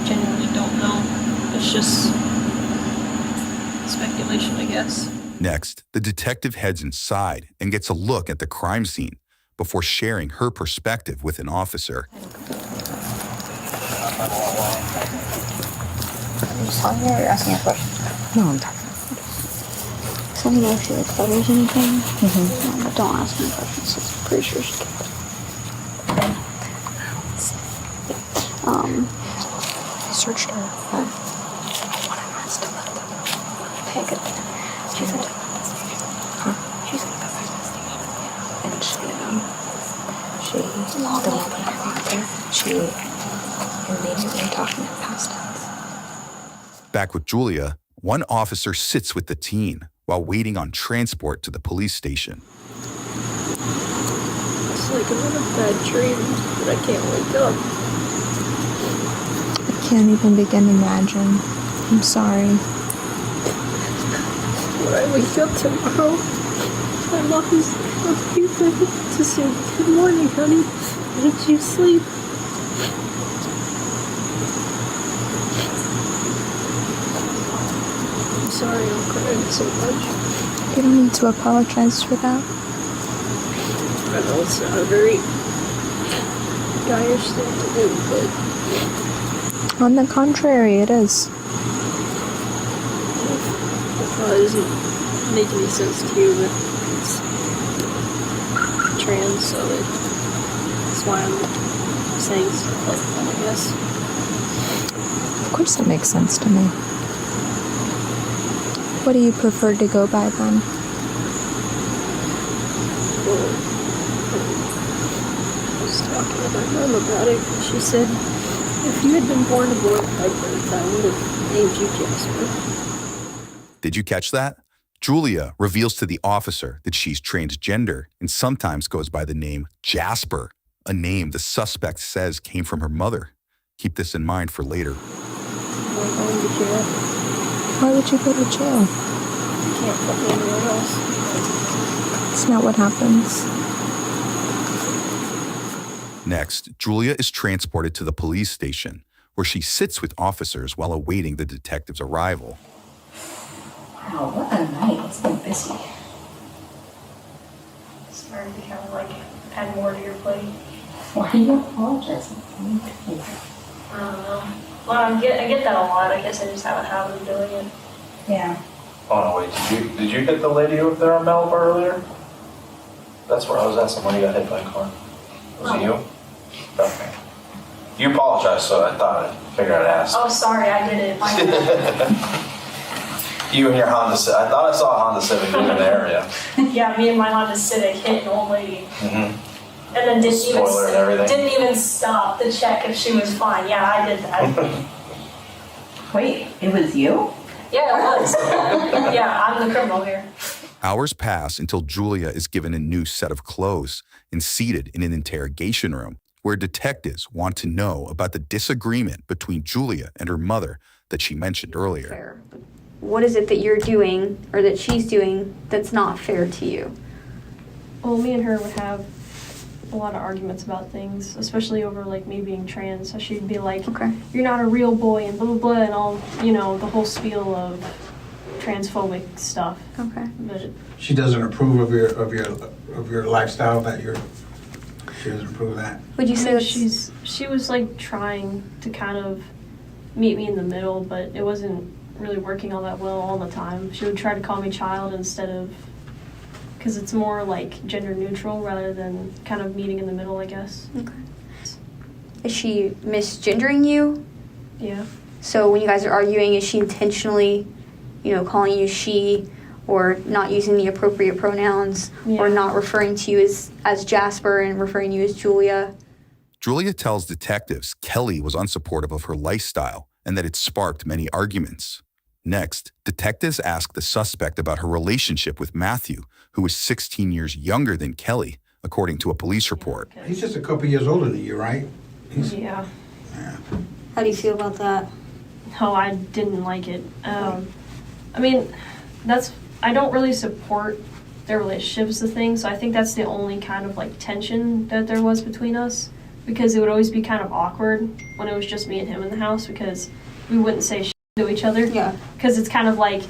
genuinely don't know. It's just speculation, I guess. Next, the detective heads inside and gets a look at the crime scene before sharing her perspective with an officer. Are you just talking or you're asking a question? No, I'm talking. So let me know if she utters anything. But don't ask me questions. I'm pretty sure she can't. I searched her. I want to ask to let them know. Okay, good. She's gonna come back to the station. She's gonna come back to the station. And she's gonna the lady right there, she immediately talking in past tense. Back with Julia, one officer sits with the teen while waiting on transport to the police station. It's like another bad dream, but I can't wake up. I can't even begin to imagine. I'm sorry. When I wake up tomorrow, my mom's to say, "Good morning, honey. Did you sleep?" I'm sorry I'm crying so much. You don't need to apologize for that. I know it's not a very guyish thing to do, but On the contrary, it is. Well, it doesn't make any sense to you, but it's trans, so that's why I'm saying stuff like that, I guess. Of course it makes sense to me. What do you prefer to go by then? Well, I was talking with my mom about it, and she said if you had been born a boy by birth, I would have named you Jasper. Did you catch that? Julia reveals to the officer that she's transgender and sometimes goes by the name Jasper, a name the suspect says came from her mother. Keep this in mind for later. Why would you go to jail? You can't put me anywhere else. It's not what happens. Next, Julia is transported to the police station, where she sits with officers while awaiting the detective's arrival. Wow, what a night. It's been busy. Sorry to kind of like add more to your plate. Why are you apologizing? I don't know. Well, I get that a lot. I guess I just have a habit of doing it. Yeah. Oh no, wait, did you hit the lady over there on Malibu earlier? That's where I was asking when you got hit by a car. Was it you? Okay. You apologized, so I figured I'd ask. Oh, sorry, I did it. You and your Honda Civic. I thought I saw a Honda Civic in the area. Yeah, me and my Honda Civic hit an old lady. Mm-hmm. And then Spoiler and everything. didn't even stop to check if she was fine. Yeah, I did that. Wait, it was you? Yeah, it was. Yeah, I'm the criminal here. Hours pass until Julia is given a new set of clothes and seated in an interrogation room where detectives want to know about the disagreement between Julia and her mother that she mentioned earlier. Fair. What is it that you're doing or that she's doing that's not fair to you? Well, me and her would have a lot of arguments about things, especially over like me being trans. So she'd be like, okay, you're not a real boy and blah blah blah and all, you know, the whole spiel of transphobic stuff. Okay. But she doesn't approve of your lifestyle, she doesn't approve of that. would you say she was like trying to kind of meet me in the middle, but it wasn't really working all that well all the time. She would try to call me child instead of, because it's more like gender neutral rather than kind of meeting in the middle, I guess. Okay. Is she misgendering you? Yeah. So when you guys are arguing, is she intentionally, calling you she, or not using the appropriate pronouns, or not referring to you as Jasper and referring to you as Julia? Julia tells detectives Kelly was unsupportive of her lifestyle and that it sparked many arguments. Next, detectives ask the suspect about her relationship with Matthew, who is 16 years younger than Kelly, according to a police report. He's just a couple years older than you, right? Yeah. How do you feel about that? No, I didn't like it. I mean, I don't really support their relationships, the thing, so I think that's the only kind of like tension that there was between us, because it would always be kind of awkward when it was just me and him in the house, because we wouldn't say shit to each other. Yeah. Because it's kind of like,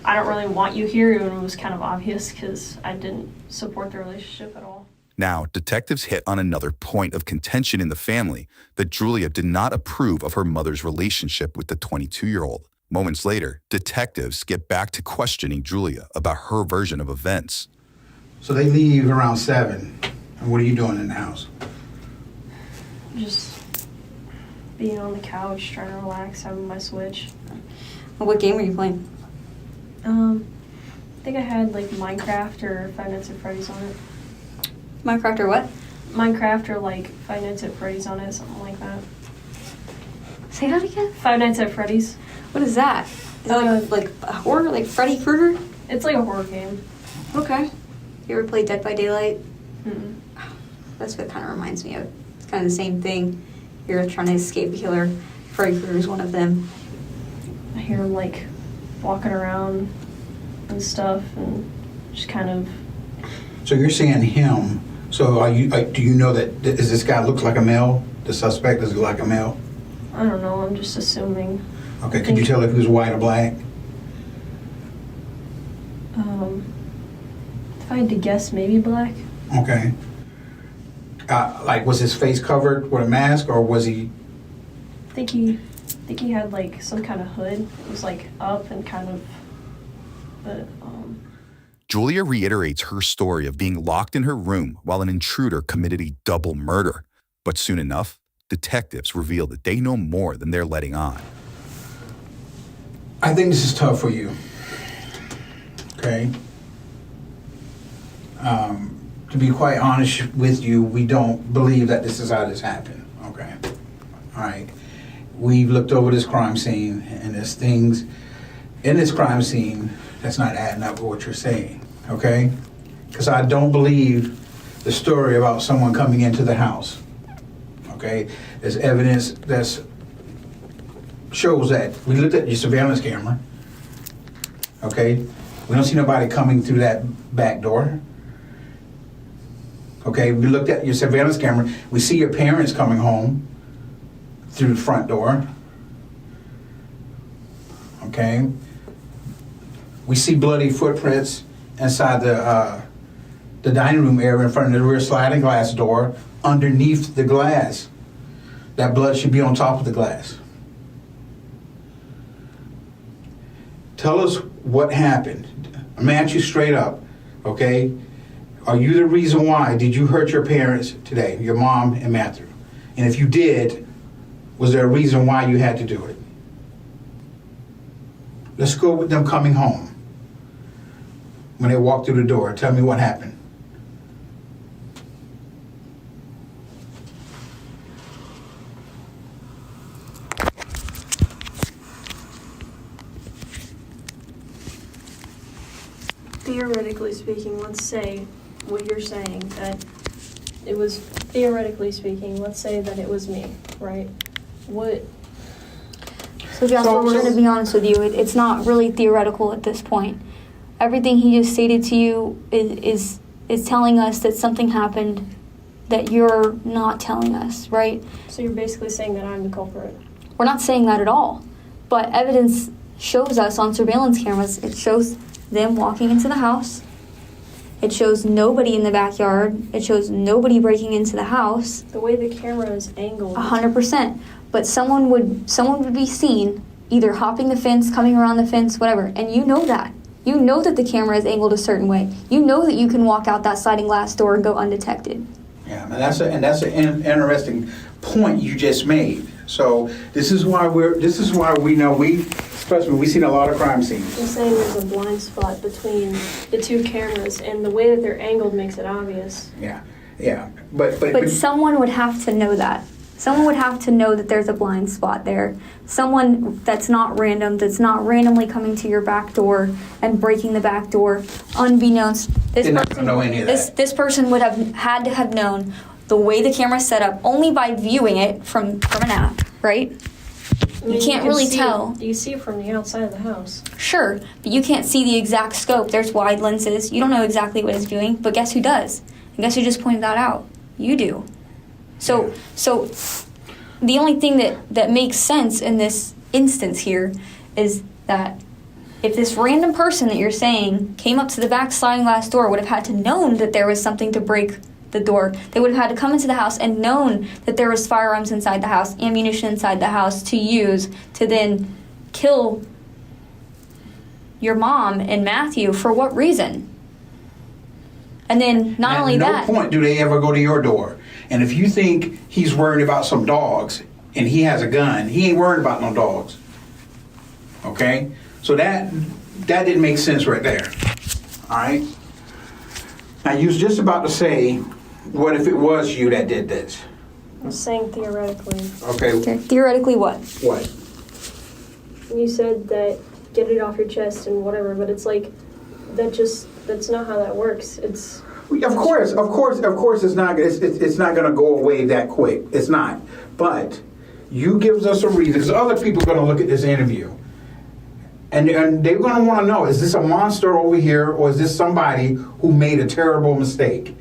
I don't really want you here, and it was kind of obvious because I didn't support the relationship at all. Now, detectives hit on another point of contention in the family, that Julia did not approve of her mother's relationship with the 22-year-old. Moments later, detectives get back to questioning Julia about her version of events. So they leave around 7, and what are you doing in the house? Just being on the couch, trying to relax, having my Switch. What game were you playing? I think I had like Minecraft or Five Nights at Freddy's on it. Minecraft or what? Minecraft or like Five Nights at Freddy's on it, something like that. Say that again? Five Nights at Freddy's. What is that? Is it like a horror, like Freddy Krueger? It's like a horror game. Okay. You ever played Dead by Daylight? Mm-mm. That's what it kind of reminds me of. It's kind of the same thing. You're trying to escape a killer. Freddy Krueger's one of them. I hear him like walking around and stuff, and just kind of. So you're saying him. So are you? Do you know that? Does this guy look like a male? The suspect does he look like a male? I don't know. I'm just assuming. Okay. Could you tell if he was white or black? If I had to guess, maybe black. Okay. Like, was his face covered with a mask, or was he? I think he had like some kind of hood. It was like up and kind of, but. Julia reiterates her story of being locked in her room while an intruder committed a double murder. But soon enough, detectives reveal that they know more than they're letting on. I think this is tough for you. Okay. To be quite honest with you, we don't believe that this is how this happened. Okay. All right. We've looked over this crime scene, and there's things in this crime scene that's not adding up with what you're saying, okay? Because I don't believe the story about someone coming into the house, okay? There's evidence that shows that. We looked at your surveillance camera, okay? We don't see nobody coming through that back door. Okay, we looked at your surveillance camera. We see your parents coming home through the front door. Okay. We see bloody footprints inside the dining room area in front of the rear sliding glass door underneath the glass. That blood should be on top of the glass. Tell us what happened. I'm asking you straight up, okay? Are you the reason why did you hurt your parents today, your mom and Matthew? And if you did, was there a reason why you had to do it? Let's go with them coming home. When they walked through the door, tell me what happened. Theoretically speaking, let's say what you're saying, that it was, theoretically speaking, let's say that it was me, right? What? So Jasper, we're going to be honest with you. It's not really theoretical at this point. Everything he just stated to you is telling us that something happened that you're not telling us, right? So you're basically saying that I'm the culprit? We're not saying that at all. But evidence shows us on surveillance cameras, it shows them walking into the house. It shows nobody in the backyard. It shows nobody breaking into the house. The way the camera is angled. 100%. But someone would be seen either hopping the fence, coming around the fence, whatever. And you know that. You know that the camera is angled a certain way. You know that you can walk out that sliding glass door and go undetected. Yeah, and that's an interesting point you just made. So this is why we know especially we've seen a lot of crime scenes. I'm saying there's a blind spot between the two cameras, and the way that they're angled makes it obvious. Yeah, but someone would have to know that. Someone would have to know that there's a blind spot there. Someone that's not random, that's not randomly coming to your back door and breaking the back door, unbeknownst. This person, know any of that. This person would have had to have known the way the camera's set up only by viewing it from an app, right? You can't really tell. You see it from the outside of the house. Sure, but you can't see the exact scope. There's wide lenses. You don't know exactly what it's viewing, but guess who does? And guess who just pointed that out? You do. So the only thing that makes sense in this instance here is that if this random person that you're saying came up to the back sliding glass door would have had to known that there was something to break the door, they would have had to come into the house and known that there was firearms inside the house, ammunition inside the house to use to then kill your mom and Matthew. For what reason? And then not only that, at no point do they ever go to your door. And if you think he's worried about some dogs and he has a gun, he ain't worried about no dogs. Okay? So that didn't make sense right there. All right? Now, you was just about to say, what if it was you that did this? I'm saying theoretically. Okay. Theoretically what? What? You said that get it off your chest and whatever, but it's like, that's not how that works. It's... Of course, it's not going to go away that quick. It's not. But you gives us a reason, because other people are going to look at this interview, and they're going to want to know: is this a monster over here, or is this somebody who made a terrible mistake?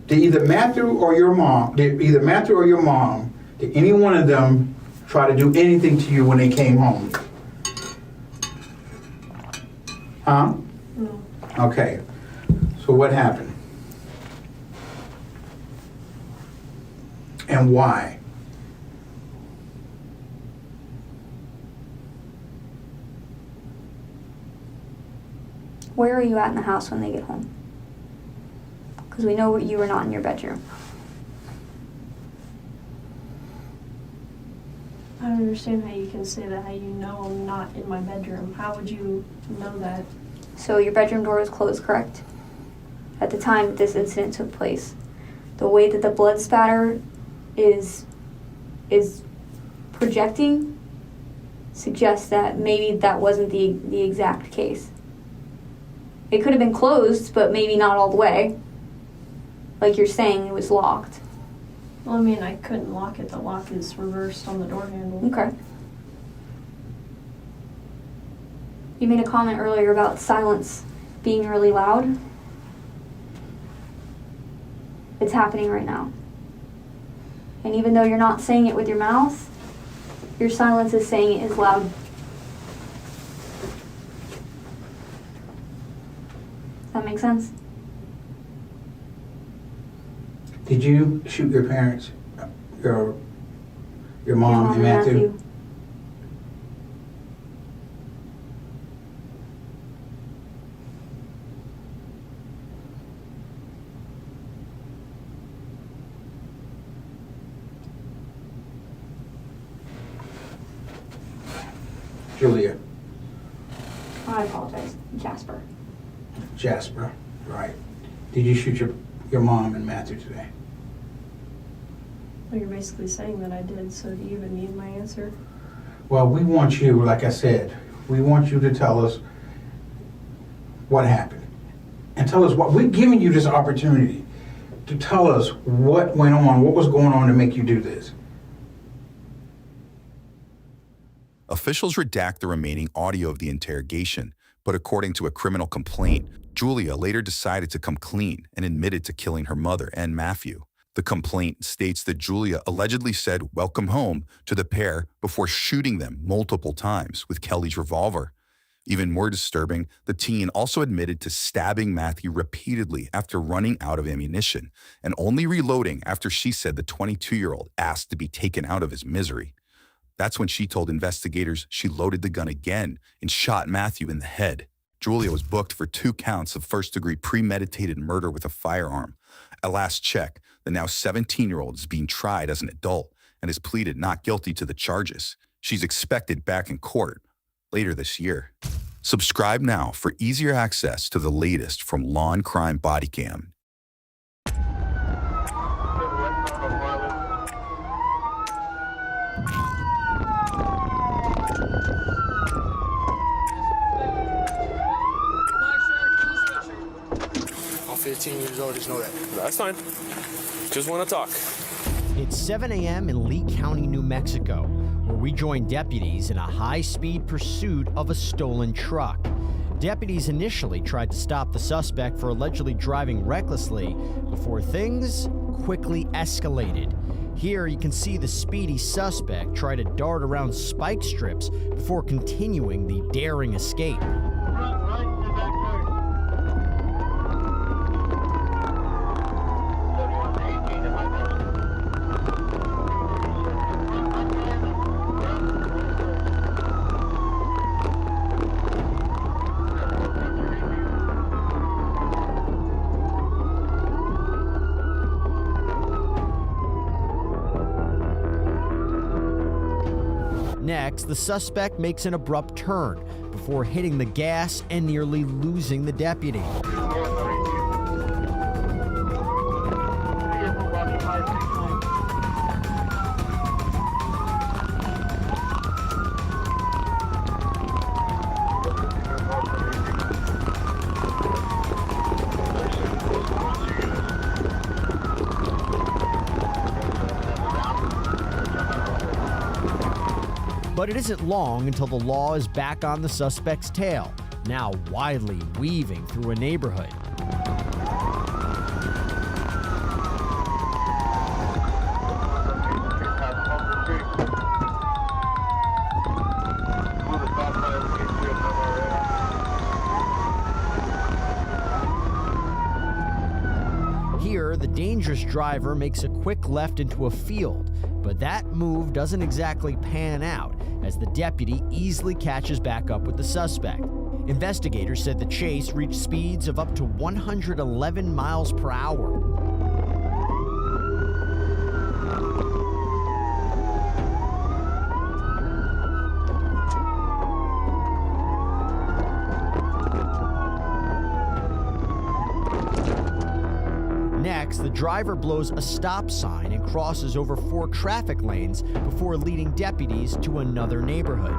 Did either Matthew or your mom? Did any one of them try to do anything to you when they came home? Huh? No. Okay, so what happened? And why? Where are you at in the house when they get home? Because we know you were not in your bedroom. I don't understand how you can say that, how you know I'm not in my bedroom. How would you know that? So your bedroom door was closed, correct? At the time that this incident took place. The way that the blood spatter is projecting suggests that maybe that wasn't the exact case. It could have been closed, but maybe not all the way. Like you're saying, it was locked. Well, I mean, I couldn't lock it. The lock is reversed on the door handle. Okay. You made a comment earlier about silence being really loud. It's happening right now. And even though you're not saying it with your mouth, your silence is saying it is loud. Does that make sense? Did you shoot your parents, your mom and Matthew? Julia. I apologize. Jasper. Jasper, right. Did you shoot your mom and Matthew today? Well, you're basically saying that I did, so do you even need my answer? Well, we want you, like I said, we want you to tell us what happened. And tell us what, we're giving you this opportunity to tell us what went on, what was going on to make you do this. Officials redact the remaining audio of the interrogation, but according to a criminal complaint, Julia later decided to come clean and admitted to killing her mother and Matthew. The complaint states that Julia allegedly said "welcome home" to the pair before shooting them multiple times with Kelly's revolver. Even more disturbing, the teen also admitted to stabbing Matthew repeatedly after running out of ammunition and only reloading after she said the 22-year-old asked to be taken out of his misery. That's when she told investigators she loaded the gun again and shot Matthew in the head. Julia was booked for 2 counts of first-degree premeditated murder with a firearm. At last check, the now 17-year-old is being tried as an adult and has pleaded not guilty to the charges. She's expected back in court later this year. Subscribe now for easier access to the latest from Law&Crime Bodycam. All 15 years old, just know that. That's fine. Just want to talk. It's 7 a.m. in Lee County, New Mexico, where we join deputies in a high-speed pursuit of a stolen truck. Deputies initially tried to stop the suspect for allegedly driving recklessly before things quickly escalated. Here you can see the speedy suspect try to dart around spike strips before continuing the daring escape. Next, the suspect makes an abrupt turn before hitting the gas and nearly losing the deputy. But it isn't long until the law is back on the suspect's tail, now widely weaving through a neighborhood. Here, the dangerous driver makes a quick left into a field, but that move doesn't exactly pan out as the deputy easily catches back up with the suspect. Investigators said the chase reached speeds of up to 111 miles per hour. Next, the driver blows a stop sign and crosses over 4 traffic lanes before leading deputies to another neighborhood.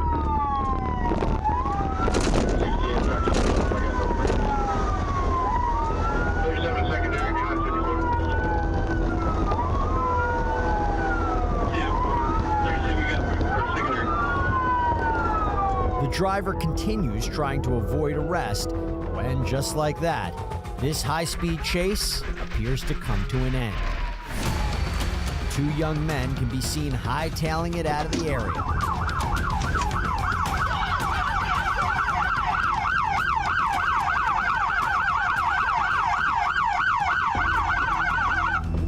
The driver continues trying to avoid arrest when, just like that, this high-speed chase appears to come to an end. 2 young men can be seen hightailing it out of the area.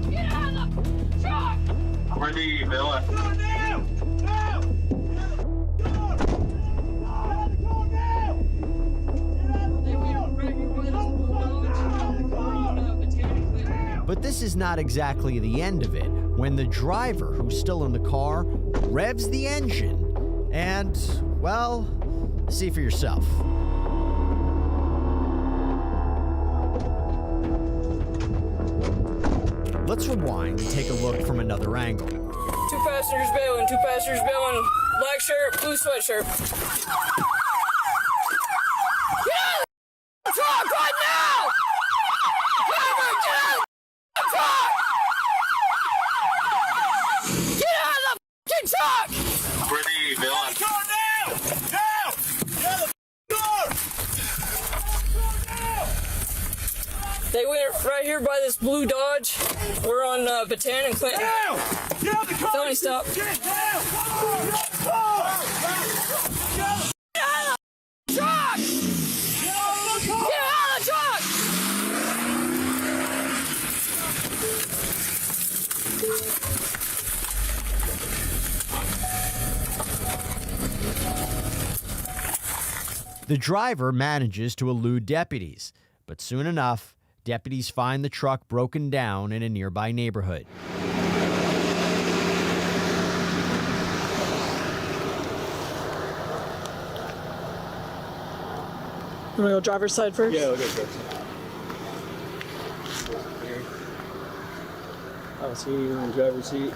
Get out of the truck! Where do you bill it? But this is not exactly the end of it when the driver, who's still in the car, revs the engine and, well, see for yourself. Let's rewind and take a look from another angle. 2 passengers bailing, 2 passengers bailing, black shirt, blue sweatshirt. Get out of the truck right now! Driver, get out of the truck! Get out of the fucking truck! Where do you bill it? They went right here by this blue Dodge. We're on Baton and Clinton. Felony stop. Get out of the truck! Get out of the truck! The driver manages to elude deputies, but soon enough, deputies find the truck broken down in a nearby neighborhood. You want to go driver's side first? Yeah, I'll go first. I'll see you in the driver's seat.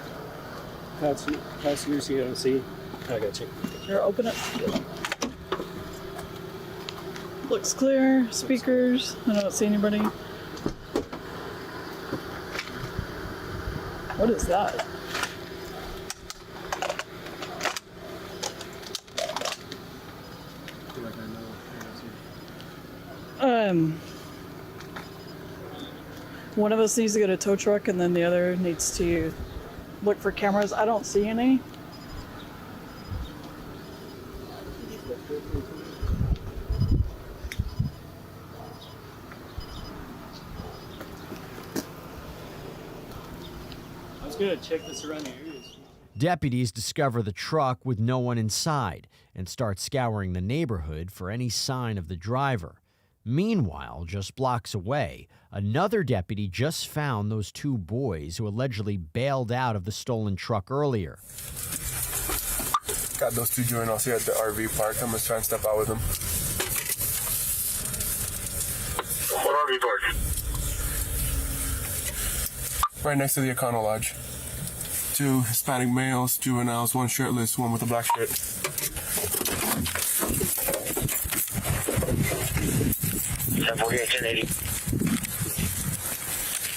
Passenger seat, I'll see. I got you. Here, open it. Looks clear. Speakers. I don't see anybody. What is that? One of us needs to get a tow truck and then the other needs to look for cameras. I don't see any. I was gonna check the surrounding areas. Deputies discover the truck with no one inside and start scouring the neighborhood for any sign of the driver. Meanwhile, just blocks away, another deputy just found those 2 boys who allegedly bailed out of the stolen truck earlier. Got those 2 juveniles here at the RV park. I'm gonna try and step out with them. What RV park? Right next to the Econo Lodge. 2 Hispanic males, juveniles, 1 shirtless, 1 with a black shirt.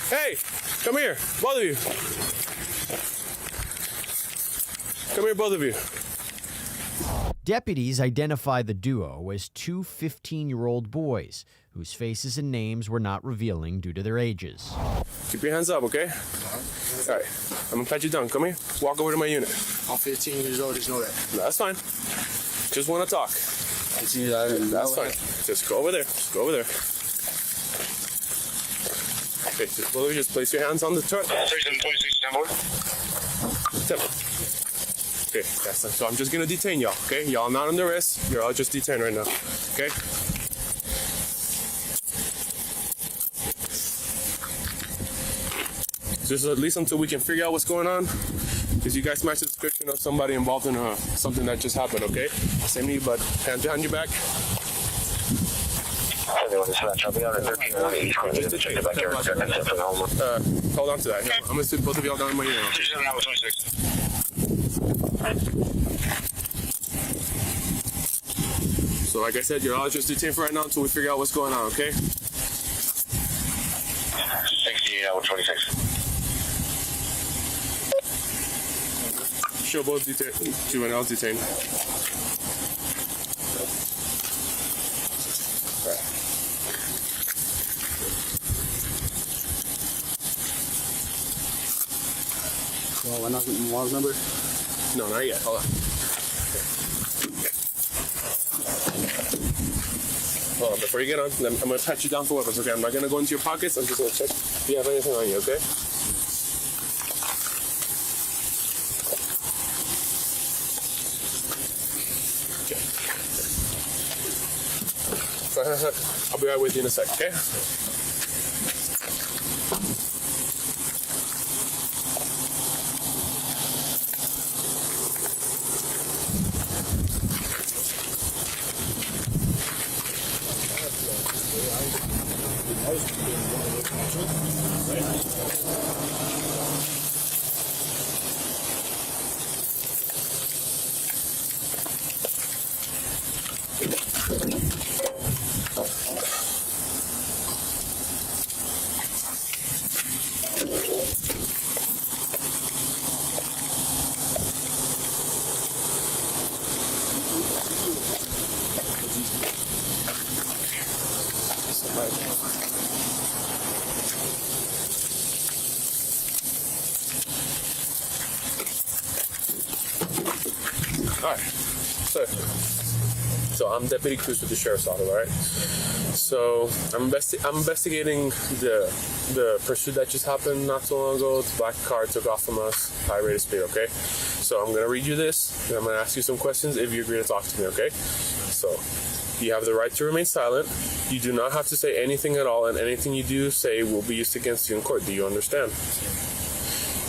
Hey, come here, both of you. Come here, both of you. Deputies identified the duo as 2 15-year-old boys whose faces and names were not revealing due to their ages. Keep your hands up, okay? All right, I'm gonna pat you down. Come here, walk over to my unit. I'm 15 years old, just know that. No, that's fine. Just wanna talk. That's fine. Just go over there. Just go over there. Okay, just both of you just place your hands on the truck. Okay, that's so I'm just gonna detain y'all, okay? Y'all not under arrest. You're all just detained right now, okay? Just at least until we can figure out what's going on, because you guys match the description of somebody involved in something that just happened, okay? Same to you, bud. Hand behind your back. Hold on to that. I'm gonna sit both of y'all down in my ear. So like I said, you're all just detained for right now until we figure out what's going on, okay? 26. Show both juveniles detained. Alright. Well, I'm not getting the log number? No, not yet. Hold on. Hold on, before you get on, I'm going to pat you down for weapons, okay? I'm not going to go into your pockets. I'm just going to check if you have anything on you, okay? Okay. I'll be right with you in a sec, okay? Alright, so I'm Deputy Cruz with the Sheriff's Office, alright? So I'm investigating the pursuit that just happened not so long ago. The black car took off from us, high rate of speed, okay? So I'm gonna read you this, and I'm gonna ask you some questions if you agree to talk to me, okay? So, you have the right to remain silent. You do not have to say anything at all, and anything you do say will be used against you in court. Do you understand?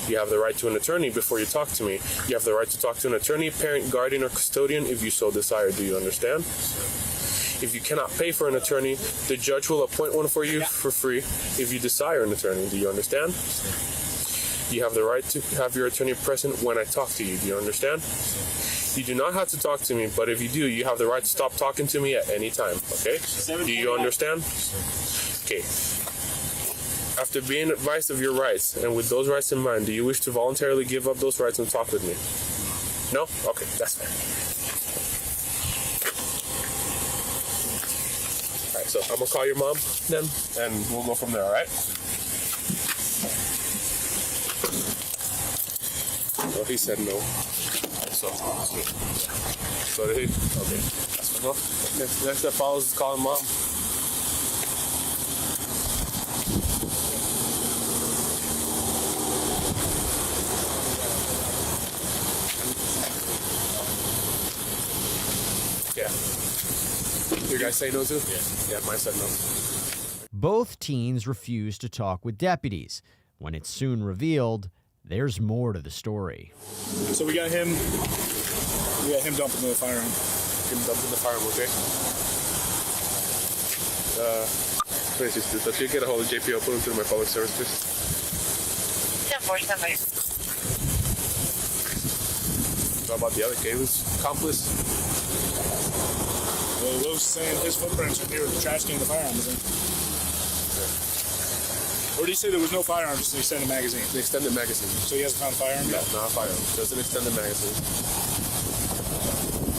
You have the right to an attorney before you talk to me. You have the right to talk to an attorney, parent, guardian, or custodian if you so desire. Do you understand? If you cannot pay for an attorney, the judge will appoint one for you for free if you desire an attorney. Do you understand? You have the right to have your attorney present when I talk to you. Do you understand? You do not have to talk to me, but if you do, you have the right to stop talking to me at any time, okay? Do you understand? Okay. After being advised of your rights, and with those rights in mind, do you wish to voluntarily give up those rights and talk with me? No? Okay, that's fine. Alright, so I'm gonna call your mom then, and we'll go from there, alright? Oh, he said no. So did he? Okay. That's fine. No. Next step follows is calling mom. Yeah. Your guys say no too? Yeah, mine said no. Both teens refused to talk with deputies. When it's soon revealed, there's more to the story. So we got him dumped in the firearm. Him dumped in the firearm, okay? Please, if you get a hold of JPO, put him through my public service, please. 10-4, somebody. What about the other kid who's accomplice? Well, Will's saying his footprints are near the trash can the firearm was in. Or did he say there was no firearm, just an extended magazine? The extended magazine. So he hasn't found a firearm yet? No, not a firearm. Just an extended magazine.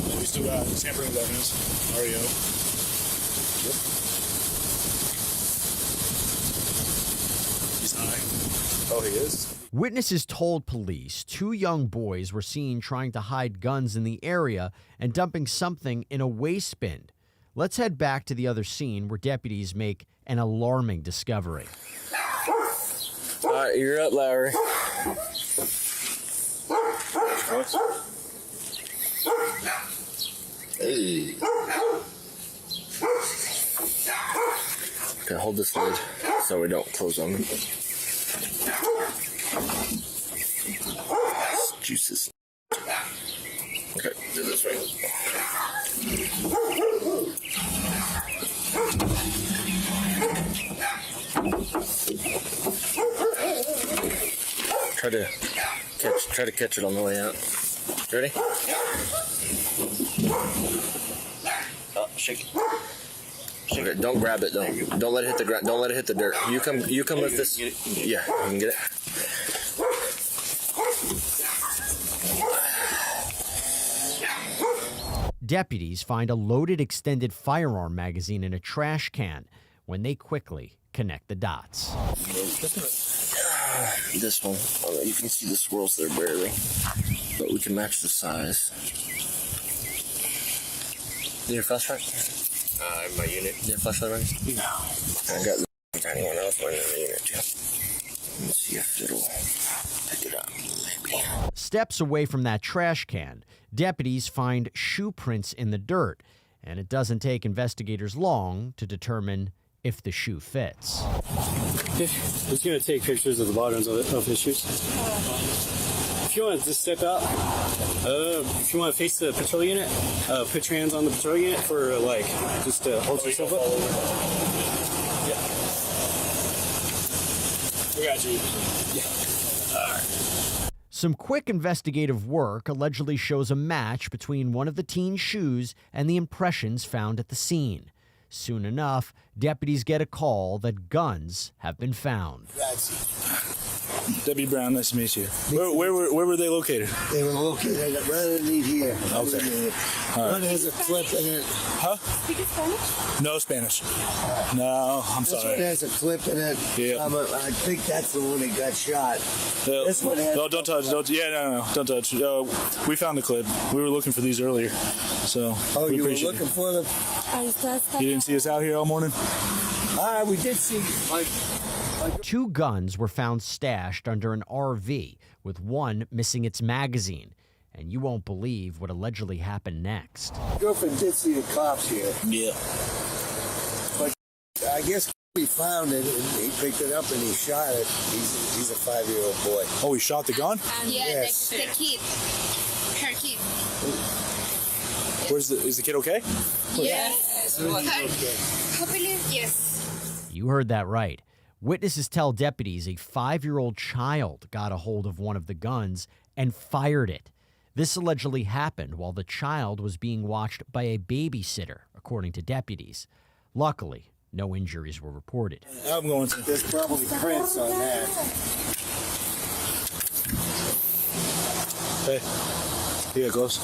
Well, we still got tampering with evidence. REO. Yep. He's high. Oh, he is? Witnesses told police 2 young boys were seen trying to hide guns in the area and dumping something in a waste bin. Let's head back to the other scene where deputies make an alarming discovery. All right, you're up, Lowry. Hey. Okay, hold this lid so we don't close on them. Juices. Okay, do this right. Try to catch it on the way out. Ready? Oh, shake it. Shake it. Don't grab it though. Don't let it hit the ground. Don't let it hit the dirt. You come lift this. Yeah, you can get it. Deputies find a loaded extended firearm magazine in a trash can when they quickly connect the dots. This one. You can see the swirls there barely, but we can match the size. Do your flashlight? In my unit. Do you have flashlight running? No. I got the tiny one else running in the unit too. Let's see if it'll pick it up. Maybe. Steps away from that trash can, deputies find shoe prints in the dirt, and it doesn't take investigators long to determine if the shoe fits. He's going to take pictures of the bottoms of his shoes. If you want to just step out, if you want to face the patrol unit, put your hands on the patrol unit for just to hold yourself up. Yeah. We got you. Yeah. All right. Some quick investigative work allegedly shows a match between one of the teen's shoes and the impressions found at the scene. Soon enough, deputies get a call that guns have been found. Deputy Brown, nice to meet you. Where were they located? They were located right underneath here. Okay. One has a clip in it. Huh? Speak Spanish? No Spanish. No, I'm This sorry. one has a clip in it. Yeah. I think that's the one that got shot. This one has... No, don't touch. Don't touch. We found the clip. We were looking for these earlier. So. Oh, we you were appreciate looking it. for them? You didn't see us out here all morning? We did see... Two guns were found stashed under an RV, with one missing its magazine. And you won't believe what allegedly happened next. Girlfriend did see the cops here. Yeah. But I guess he found it and he picked it up and he shot it. He's a 5-year-old boy. Oh, he shot the gun? Yeah, Yes. the kid. Her kid. Is the kid okay? Yes. Hopefully, yes. You heard that right. Witnesses tell deputies a 5-year-old child got a hold of one of the guns and fired it. This allegedly happened while the child was being watched by a babysitter, according to deputies. Luckily, no injuries were reported. I'm going to. There's probably prints on that. Hey. Yeah, close.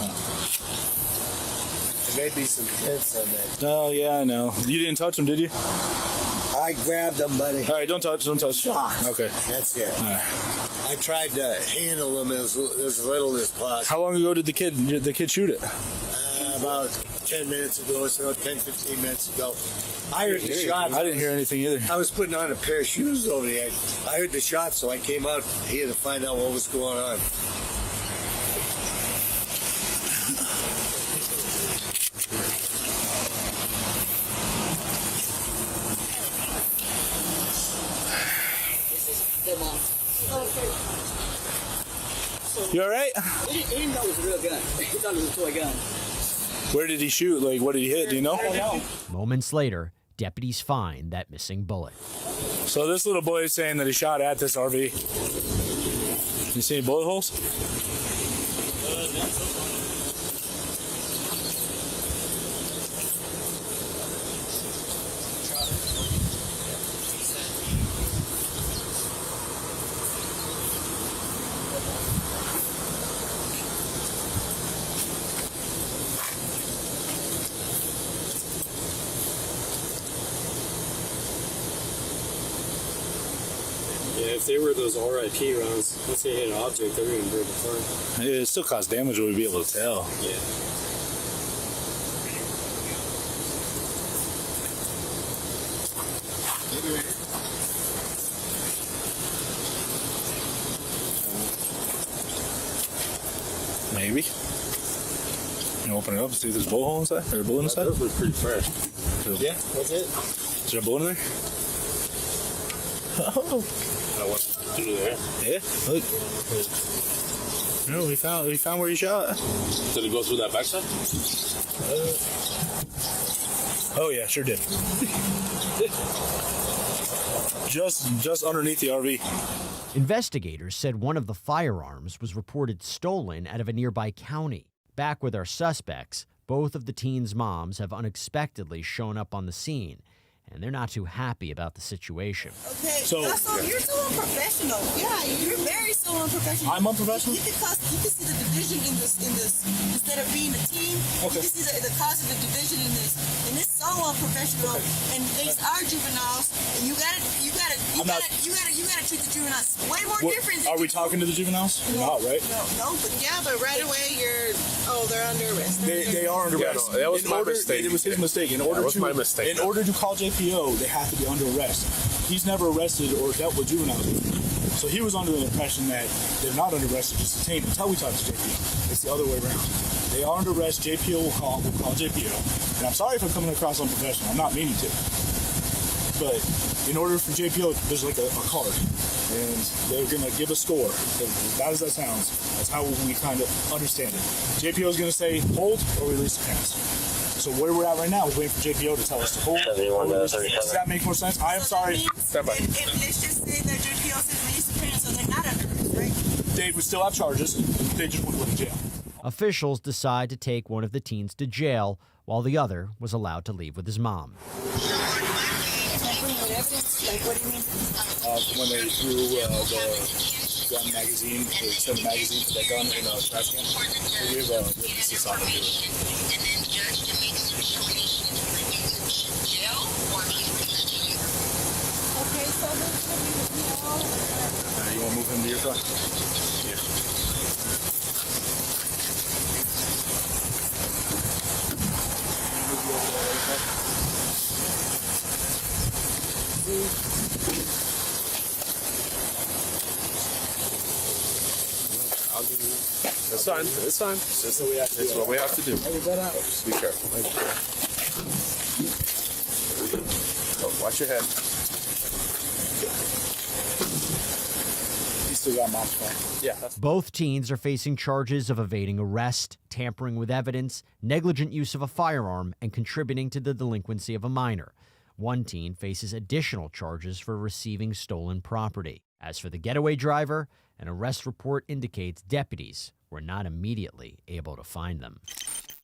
There may be some prints on that. Oh, yeah, I know. You didn't touch them, did you? I grabbed them, buddy. All right, don't touch. Shocked. Okay. That's it. All right. I tried to handle them as little as possible. How long ago did the kid shoot it? About 10 minutes ago or so, 10, 15 minutes ago. I heard the shot. I didn't hear anything either. I was putting on a pair of shoes over there. I heard the shot, so I came out here to find out what was going on. You all right? He didn't know it was a real gun. He thought it was a toy gun. Where did he shoot? What did he hit? Do you know? I don't know. Moments later, deputies find that missing bullet. So this little boy is saying that he shot at this RV. You see any bullet holes? Yeah, if they were those RIP rounds, once they hit an object, they're going to break apart. It still caused damage, we'd be able to tell. Yeah. Maybe. You open it up and see if there's a bullet hole inside? Or a bullet inside? Those look pretty fresh. Yeah, that's it. Is there a bullet in there? Oh. What's through there? Yeah, look. No, we found where he shot. Did it go through that backside? Oh yeah, sure did. Just underneath the RV. Investigators said one of the firearms was reported stolen out of a nearby county. Back with our suspects, both of the teens' moms have unexpectedly shown up on the scene, and they're not too happy about the situation. Okay, so you're so unprofessional. Yeah, you're very so unprofessional. I'm unprofessional? You can see the division in this. Instead of being a team, you can see the cause of the division in this. And it's so unprofessional. And these are juveniles, and you gotta treat the juveniles way more different. Are we talking to the juveniles? No, right? No, but right away they're under arrest. They are under arrest. That was my mistake. It was his mistake. That was my mistake. In order to call JPO, they have to be under arrest. He's never arrested or dealt with juveniles. So he was under the impression that they're not under arrest, they're just detained until we talk to JPO. It's the other way around. They are under arrest. JPO will call JPO. And I'm sorry if I'm coming across unprofessional. I'm not meaning to. But in order for JPO, there's like a card. And they're going to give a score. As bad as that sounds, that's how we kind of understand it. JPO is going to say hold or release the pants. So where we're at right now is waiting for JPO to tell us to hold. Does that make more sense? I am sorry. Stand by. Let's just say that JPO says release the parents, so they're not under arrest, right? They would still have charges. They just wouldn't go to jail. Officials decide to take one of the teens to jail, while the other was allowed to leave with his mom. When they threw the gun magazine, they sent the magazine for that gun in a trash can. We have witnesses on it. You want to move him to your car? Yeah. I'll give you. It's fine. It's fine. It's what we have to do. Just be careful. Oh, watch your head. He still got mom's phone. Yeah. Both teens are facing charges of evading arrest, tampering with evidence, negligent use of a firearm, and contributing to the delinquency of a minor. One teen faces additional charges for receiving stolen property. As for the getaway driver, an arrest report indicates deputies were not immediately able to find them.